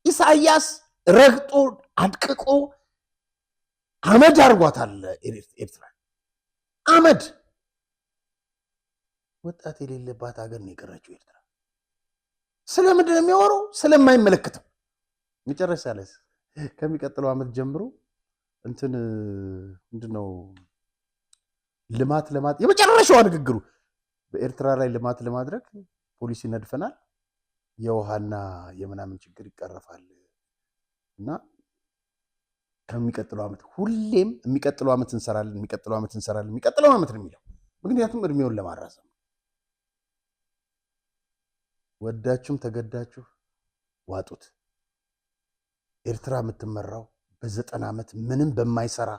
ኢሳያስ ረግጦ አድቅቆ አመድ አርጓታል ኤርትራ አመድ ወጣት የሌለባት ሀገር ነው የቀረችው ኤርትራ ስለምንድን ነው የሚያወራው ስለማይመለከተው መጨረሻ ላይ ከሚቀጥለው አመት ጀምሮ እንትን ምንድነው ልማት የመጨረሻው ንግግሩ በኤርትራ ላይ ልማት ለማድረግ ፖሊሲ ነድፈናል የውሃና የምናምን ችግር ይቀርፋል እና ከሚቀጥለው አመት ሁሌም የሚቀጥለው አመት እንሰራለን የሚቀጥለው አመት ነው የሚለው ምክንያቱም እድሜውን ለማራዘም ወዳችሁም ተገዳችሁ ዋጡት ኤርትራ የምትመራው በ90 አመት ምንም በማይሰራ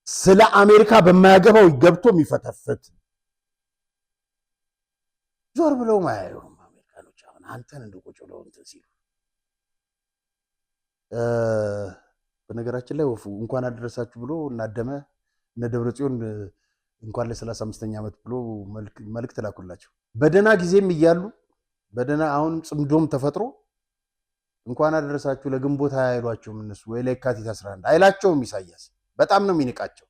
ስለ አሜሪካ በማያገባው ገብቶ የሚፈተፍት ጆር ብለው ማያዩም አሜሪካኖች አሁን አንተን እንደቆጭ ብለው እንትን ሲሉ በነገራችን ላይ እንኳን አደረሳችሁ ብሎ እናደመ እነ ደብረጽዮን እንኳን ለ35ኛ አመት ብሎ መልእክት ላኩላቸው በደና ጊዜም እያሉ በደና አሁን ጽምዶም ተፈጥሮ እንኳን አደረሳችሁ ለግንቦት አይሏቸውም እነሱ ወይ ለካቲት 11 አይላቸውም ኢሳያስ በጣም ነው የሚንቃቸው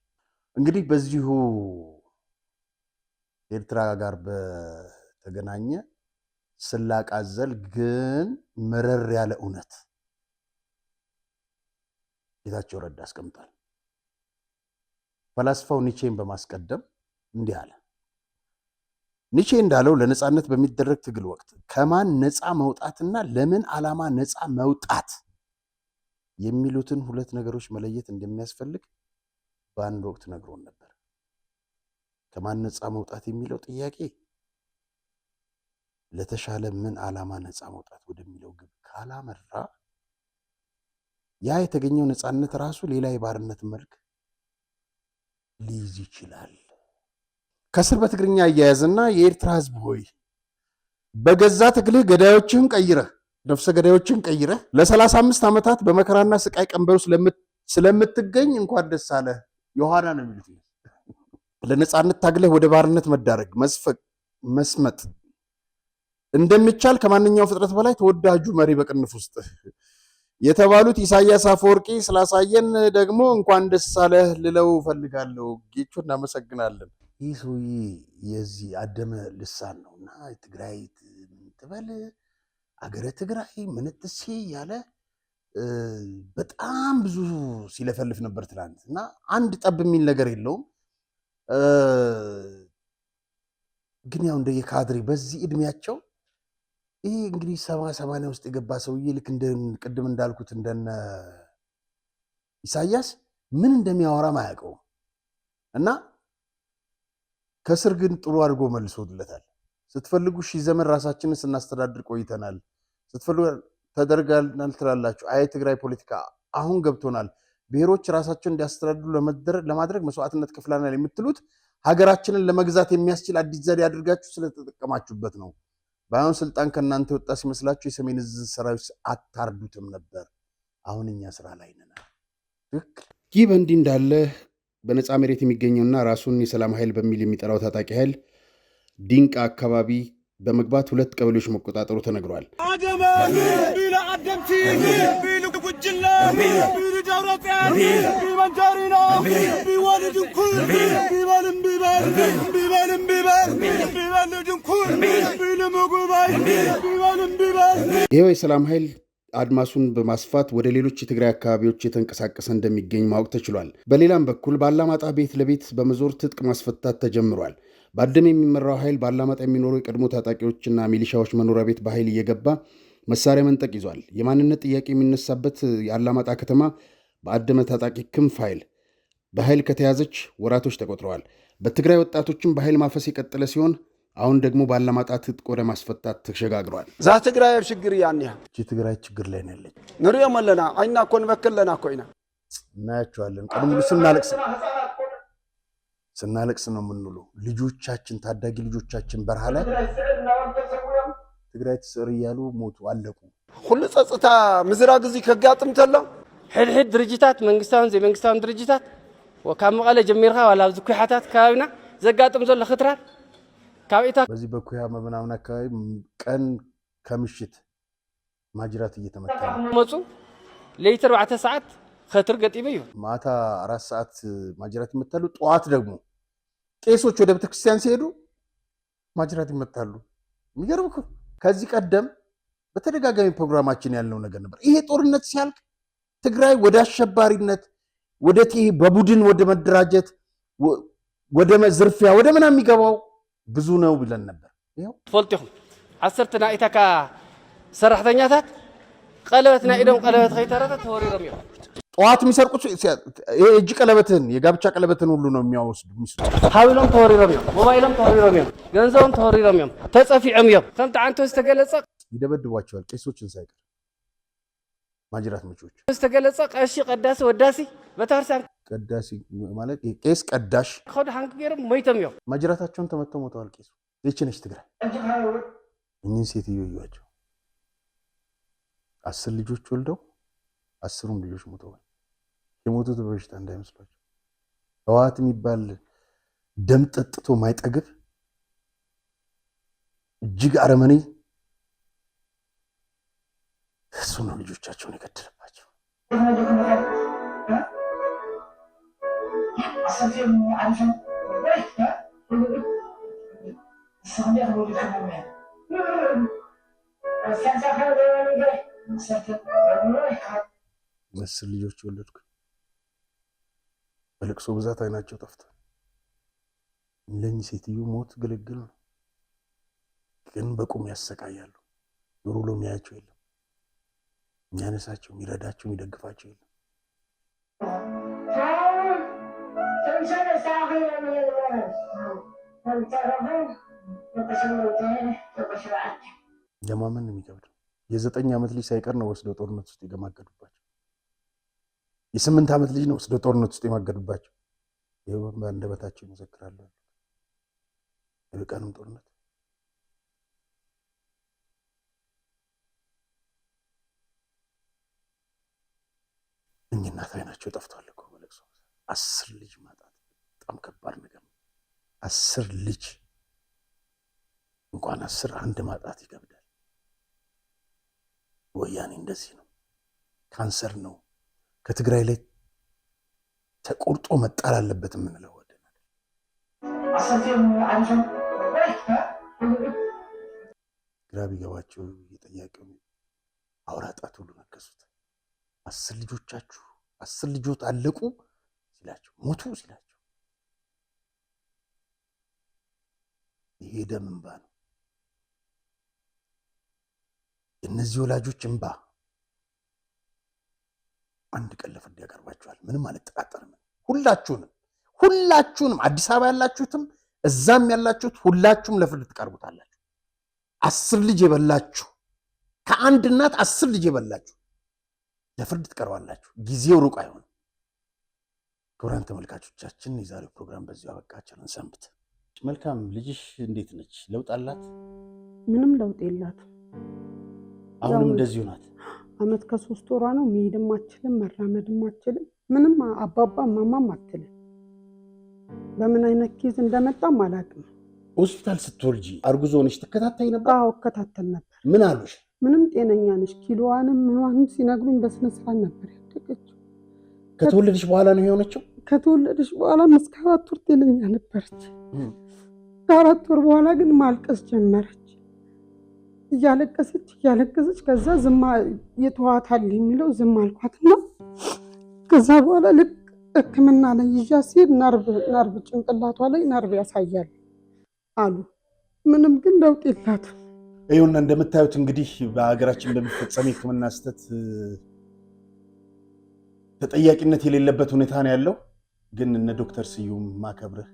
እንግዲህ በዚሁ ኤርትራ ጋር በተገናኘ ስላቃዘል ግን መረር ያለ እውነት ጌታቸው ረዳ አስቀምጧል ፈላስፋው ኒቼን በማስቀደም እንዲህ አለ ኒቼ እንዳለው ለነጻነት በሚደረግ ትግል ወቅት ከማን ነፃ መውጣትና ለምን ዓላማ ነፃ መውጣት የሚሉትን ሁለት ነገሮች መለየት እንደሚያስፈልግ በአንድ ወቅት ነግሮን ነበር ከማን ነፃ መውጣት የሚለው ጥያቄ ለተሻለ ምን ዓላማ ነፃ መውጣት ወደሚለው ግብ ካላመራ ያ የተገኘው ነፃነት ራሱ ሌላ የባርነት መልክ ሊይዝ ይችላል ከስር በትግርኛ አያያዝና የኤርትራ ህዝብ ሆይ በገዛ ትግልህ ገዳዮችህን ቀይረህ ነፍሰ ገዳዮችን ቀይረህ ለ35 ዓመታት በመከራና ስቃይ ቀንበሩ ስለምትገኝ እንኳን ደስ አለህ ዮሐና ነው የሚሉት ለነጻነት ታግለህ ወደ ባርነት መዳረግ መስመጥ እንደሚቻል ከማንኛው ፍጥረት በላይ ተወዳጁ መሪ በቅንፍ ውስጥ የተባሉት ኢሳያስ አፈወርቂ ስላሳየን ደግሞ እንኳን ደስ አለህ ልለው ፈልጋለሁ ጌቾ እናመሰግናለን ይህ ሰውዬ የዚህ አደመ ልሳን ነውና ትግራይ ትበል አገረ ትግራይ ምንጥሴ ያለ በጣም ብዙ ሲለፈልፍ ነበር ትላንት እና አንድ ጠብ የሚል ነገር የለውም ግን ያው እንደ የካድሬ በዚህ እድሜያቸው ይሄ እንግዲህ 70 ውስጥ የገባ ሰውዬ ልክ ቅድም እንዳልኩት እንደነ ኢሳያስ ምን እንደሚያወራ ማያውቀው እና ከስር ግን ጥሩ አድርጎ መልሶለታል ስትፈልጉ ሺህ ዘመን ራሳችንን ስናስተዳድር ቆይተናል ስትፈልጉ ተደርጋልናል ትላላችሁ አይ ትግራይ ፖለቲካ አሁን ገብቶናል ብሔሮች ራሳቸውን እንዲያስተዳድሩ ለማድረግ መስዋዕትነት ከፍለናል የምትሉት ሀገራችንን ለመግዛት የሚያስችል አዲስ ዘዴ አድርጋችሁ ስለተጠቀማችሁበት ነው ባይሆን ስልጣን ከናንተ ወጣ ሲመስላችሁ የሰሜን ዕዝ ሰራዊት አታርዱትም ነበር አሁን እኛ ስራ ላይ ነን ይህ በእንዲህ እንዳለ በነፃ መሬት የሚገኘውና ራሱን የሰላም ኃይል በሚል የሚጠራው ታጣቂ ኃይል ዲንቃ አካባቢ በመግባት 2 ቀበሌዎች መቆጣጠሩ ተነግሯል። ይኸው የሰላም ኃይል አድማሱን በማስፋት ወደ ሌሎች የትግራይ አካባቢዎች የተንቀሳቀሰ እንደሚገኝ ማወቅ ተችሏል። በሌላም በኩል ባላማጣ ቤት ለቤት በመዞር ትጥቅ ማስፈታት ተጀምሯል። በአደም የሚመራው ኃይል ባላማጣ የሚኖሩ የቀድሞ ታጣቂዎችና ሚሊሻዎች መኖሪያ ቤት በኃይል እየገባ መሳሪያ መንጠቅ ይዟል። የማንነት ጥያቄ የሚነሳበት የአላማጣ ከተማ በአደመ ታጣቂ ክንፍ ኃይል በኃይል ከተያዘች ወራቶች ተቆጥረዋል። በትግራይ ወጣቶችም በኃይል ማፈስ የቀጠለ ሲሆን አሁን ደግሞ ባለማጣ ትጥቅ ወደ ማስፈታት ተሸጋግሯል። ዛ ትግራይ ችግር ያንያ ትግራይ ችግር ላይ ነው ያለች። ንሪኦም ኣለና አይና ኮን በከለና ኮይና እናያቸዋለን። ቀደም ብሎ ስናለቅስ ነው የምንውለው። ልጆቻችን ታዳጊ ልጆቻችን በረሃ ላይ ትግራይ ትስር እያሉ ሞቱ አለቁ። ሁሉ ጸጥታ ምዝራግ እዚ ከጋጥም ተሎ ሕድሕድ ድርጅታት መንግስታውን ዘይመንግስታውን ድርጅታት ወካብ መቐለ ጀሚርካ ዋላ ኣብዚ ኩሓታት ከባቢና ዘጋጥም ዘሎ ክትራር ካብኢታ በዚህ በኩያ ምናምን አካባቢ ቀን ከምሽት ማጅራት እየተመታ መፁ ለይት 4 ሰዓት ክትር ገጢበ እዩ ማታ 4 ሰዓት ማጅራት ይመታሉ። ጠዋት ደግሞ ቄሶች ወደ ቤተክርስቲያን ሲሄዱ ማጅራት ይመታሉ። የሚገርም እኮ ከዚህ ቀደም በተደጋጋሚ ፕሮግራማችን ያለው ነገር ነበር። ይሄ ጦርነት ሲያልቅ ትግራይ ወደ አሸባሪነት ወደ በቡድን ወደ መደራጀት ወደ ዝርፊያ ወደ ምናምን የሚገባው ብዙ ነው ብለን ነበር። ይሄው ትፈልጥኩም 10 ናኢታካ ሰራሕተኛታት ቀለበት ናኢዶም ቀለበት ከይተረፈ ተወሪሮም እዮም። ጠዋት የሚሰርቁት እጅ ቀለበትን የጋብቻ ቀለበትን ሁሉ ነው የሚያወስዱ ሚስቱ ሃብሎም ተወሪሮም እዮም። ሞባይሎም ተወሪሮም እዮም። ገንዘቦም ተወሪሮም እዮም። ተጸፊዖም እዮም። ከምቲ ዓንቶ ዝተገለጸ ይደበድቧቸዋል። ቄሶችን ሳይቀር ማጅራት መቾች ዝተገለጸ ቀሺ ቀዳሲ ወዳሲ በታርሳን ቀዳሲ ማለት ቄስ ቀዳሽ ኸዱ ሃንክ ገይሮም ሞይቶም እዮም። ማጅራታቸውን ተመተው ሞተዋል። ቄሱ ይችነች ትግራይ እኚህን ሴትዮ እዩዋቸው። 10 ልጆች ወልደው 10ሩም ልጆች ሞተዋል። የሞቱት በበሽታ እንዳይመስላችሁ። ህወሓት የሚባል ደም ጠጥቶ ማይጠግብ እጅግ አረመኔ እሱ ነው ልጆቻቸውን የገደለባቸው። አስር ልጆች ወለድኩ። በለቅሶ ብዛት አይናቸው ጠፍቷል። ለእኚህ ሴትዮ ሞት ግልግል ነው፣ ግን በቁም ያሰቃያሉ። ዞር ብሎ የሚያያቸው የለም፣ የሚያነሳቸው፣ የሚረዳቸው፣ የሚደግፋቸው የለም። ለማመን ነው የሚከብደው። የ9 ዓመት ልጅ ሳይቀር ነው ወስደው ጦርነት ውስጥ የማገዱባቸው። የ8 ዓመት ልጅ ነው ወስደው ጦርነት ውስጥ የማገዱባቸው። ይኸው በአንደበታቸው ይመሰክራሉ። የበቃንም ጦርነት እኚህ እናት አይናቸው ጠፍቷል እኮ በለቅሶ። 10 ልጅ ማጣት በጣም ከባድ ነገር ነው። 10 ልጅ እንኳን 10 አንድ ማጣት ይከብዳል። ወያኔ እንደዚህ ነው፣ ካንሰር ነው። ከትግራይ ላይ ተቆርጦ መጣል አለበት የምንለው ወደናል። ግራ ቢገባቸው የጠያቂው አውራ ጣት ሁሉ ነከሱት። 10 ልጆቻችሁ 10 ልጆች አለቁ ሲላቸው፣ ሞቱ ሲላቸው ይሄ ደም እንባ ነው። የእነዚህ ወላጆች እንባ አንድ ቀን ለፍርድ ያቀርባችኋል። ምንም አልጠራጠርም። ሁላችሁንም አዲስ አበባ ያላችሁትም እዛም ያላችሁት ሁላችሁም ለፍርድ ትቀርቡታላችሁ። 10 ልጅ የበላችሁ ከአንድ እናት 10 ልጅ የበላችሁ ለፍርድ ትቀርባላችሁ። ጊዜው ሩቅ አይሆንም። ክቡራን ተመልካቾቻችን የዛሬው ፕሮግራም በዚሁ አበቃችን። ሰንብት። መልካም። ልጅሽ እንዴት ነች? ለውጥ አላት? ምንም ለውጥ የላትም። አሁንም እንደዚሁ ናት። አመት ከ3 ወሯ ነው። መሄድም አትችልም፣ መራመድም አትችልም። ምንም አባባ ማማም አትልም። በምን አይነት ኬዝ እንደመጣም አላውቅም። ሆስፒታል ስትወልጂ አርጉዞ ነሽ ትከታተይ ነበር? አዎ እከታተል ነበር። ምን አሉሽ? ምንም ጤነኛ ነሽ፣ ኪሎዋንም ምኗንም ሲነግሩኝ በስነ ስርዓት ነበር ያደገችው። ከተወለደሽ በኋላ ነው የሆነችው? ከተወለደሽ በኋላ እስከ 4 ወር ጤነኛ ነበረች። ከ4 ወር በኋላ ግን ማልቀስ ጀመረች። እያለቀሰች ከዛ ዝም የተዋታል የሚለው ዝም አልኳትና ከዛ በኋላ ልክ ሕክምና ላይ ይዣ ሲሄድ ነርቭ ጭንቅላቷ ላይ ነርቭ ያሳያል አሉ። ምንም ግን ለውጥ የላትም። ይኸውና እንደምታዩት እንግዲህ በሀገራችን በሚፈጸም የሕክምና ስህተት ተጠያቂነት የሌለበት ሁኔታ ነው ያለው። ግን እነ ዶክተር ስዩም ማከብርህ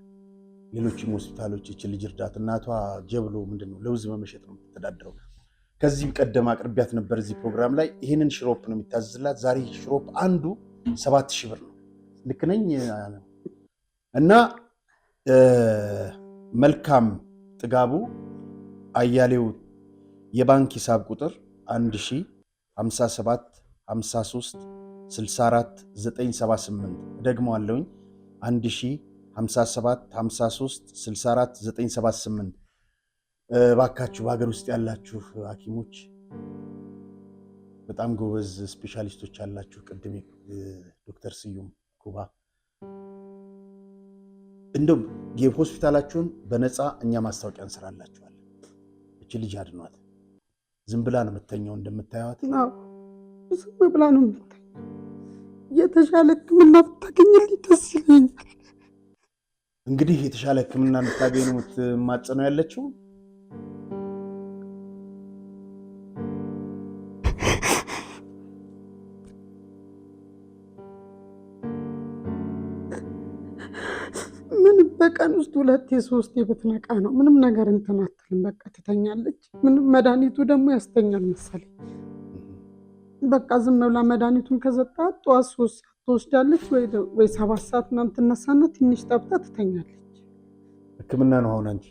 ሌሎችም ሆስፒታሎች እቺ ልጅ እርዳት። እናቷ ጀብሎ ምንድነው ለውዝ በመሸጥ ነው የምትተዳደረው። ከዚህ ቀደም አቅርቢያት ነበር እዚህ ፕሮግራም ላይ። ይሄንን ሽሮፕ ነው የሚታዘዝላት። ዛሬ ሽሮፕ አንዱ 7000 ብር ነው። ልክ ነኝ? እና መልካም ጥጋቡ አያሌው የባንክ ሂሳብ ቁጥር 1057 53 64 978 ደግሞ አለውኝ 1057 53 64 978 ባካችሁ በሀገር ውስጥ ያላችሁ ሐኪሞች በጣም ጎበዝ ስፔሻሊስቶች ያላችሁ ቅድም ዶክተር ስዩም ኩባ እንደው የሆስፒታላችሁን በነፃ እኛ ማስታወቂያ እንሰራላችኋለን። እቺ ልጅ አድኗት። ዝም ብላ ነው የምተኛው እንደምታዩት። ዝም ብላ ነው የምትተኛው። የተሻለ ሕክምና ብታገኝልኝ ደስ ይለኛል። እንግዲህ የተሻለ ሕክምና እንድታገኝ ነው የምትማጸነው ያለችው። በቀን ውስጥ 2-3 ብትነቃ ነው ምንም ነገር እንትን አትልም። በቃ ትተኛለች። ምንም መድኃኒቱ ደግሞ ያስተኛል መሰለኝ። በቃ ዝም ብላ መድኃኒቱን ከሰጣት ጠዋት 3 ሰዓት ትወስዳለች ወይ 7 ሰዓት ምናምን ትነሳና ትንሽ ጠብታ ትተኛለች። ሕክምና ነው አሁን አንቺ?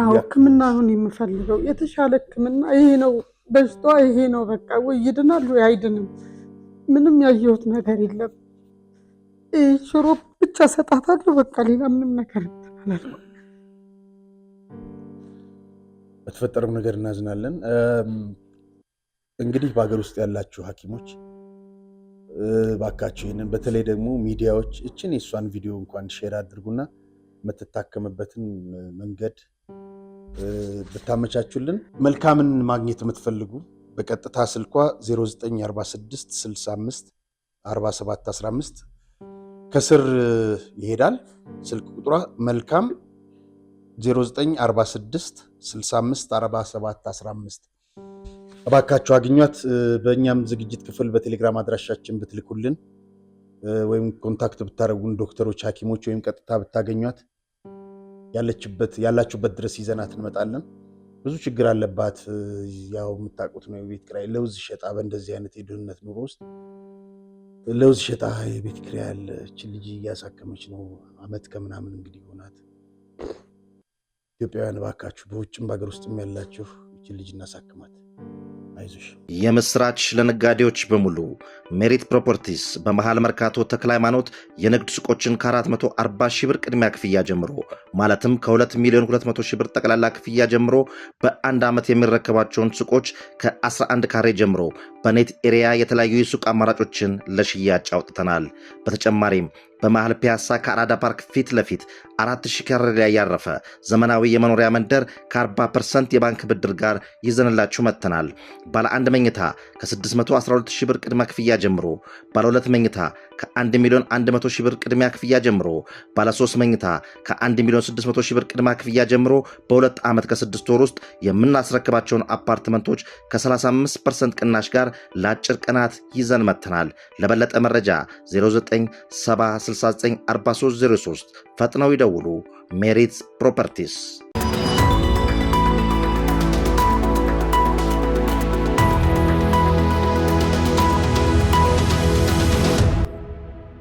አዎ ሕክምና አሁን የምፈልገው የተሻለ ሕክምና ይሄ ነው። በሽታዋ ይሄ ነው። በቃ ወይ ይድናል ወይ አይድንም። ምንም ያየሁት ነገር የለም። ሽሮፕ ብቻ ሰጣታለሁ። በቃ ሌላ ምንም ነገር እንተናለን። በተፈጠረው ነገር እናዝናለን። እንግዲህ በሀገር ውስጥ ያላችሁ ሐኪሞች ባካችሁ ይሄንን በተለይ ደግሞ ሚዲያዎች እችን የሷን ቪዲዮ እንኳን ሼር አድርጉና የምትታከምበትን መንገድ ብታመቻቹልን። መልካምን ማግኘት የምትፈልጉ በቀጥታ ስልኳ 0946 65 47 15 ከስር ይሄዳል። ስልክ ቁጥሯ መልካም 0946 65 47 15 እባካችሁ አግኟት። በእኛም ዝግጅት ክፍል በቴሌግራም አድራሻችን ብትልኩልን ወይም ኮንታክት ብታደርጉን ዶክተሮች፣ ሐኪሞች ወይም ቀጥታ ብታገኟት ያላችሁበት ድረስ ይዘናት እንመጣለን። ብዙ ችግር አለባት። ያው የምታውቁት ነው። የቤት ኪራይ ለውዝ ሸጣ በእንደዚህ አይነት የድህነት ኑሮ ውስጥ ለውዝ ሸጣ የቤት ኪራይ ያለ እቺ ልጅ እያሳከመች ነው። አመት ከምናምን እንግዲህ ሆናት። ኢትዮጵያውያን እባካችሁ በውጭም በሀገር ውስጥም ያላችሁ እቺ ልጅ እናሳክማት። አይዞሽ። የምስራች ለነጋዴዎች በሙሉ ሜሪት ፕሮፐርቲስ በመሃል መርካቶ ተክለ ሃይማኖት የንግድ ሱቆችን ከ440 ሺህ ብር ቅድሚያ ክፍያ ጀምሮ ማለትም ከ2 ሚሊዮን 200 ሺህ ብር ጠቅላላ ክፍያ ጀምሮ በአንድ ዓመት የሚረከባቸውን ሱቆች ከ11 ካሬ ጀምሮ በኔት ኤሪያ የተለያዩ የሱቅ አማራጮችን ለሽያጭ አውጥተናል። በተጨማሪም በመሃል ፒያሳ ከአራዳ ፓርክ ፊት ለፊት 4000 ካሬ ላይ ያረፈ ዘመናዊ የመኖሪያ መንደር ከ40% የባንክ ብድር ጋር ይዘንላችሁ መጥተናል። ባለ 1 መኝታ ከ612 ሺህ ብር ቅድመ ክፍያ ጀምሮ፣ ባለ 2 መኝታ ከ1 ሚሊዮን 100 ሺህ ብር ቅድሚያ ክፍያ ጀምሮ፣ ባለ 3 መኝታ ከ1 ሚሊዮን 600 ሺህ ብር ቅድመ ክፍያ ጀምሮ በ2 ዓመት ከ6 ወር ውስጥ የምናስረክባቸውን አፓርትመንቶች ከ35% ቅናሽ ጋር ለአጭር ቀናት ይዘን መጥተናል። ለበለጠ መረጃ 0970694303 ፈጥነው ይደውሉ። ሜሪት ፕሮፐርቲስ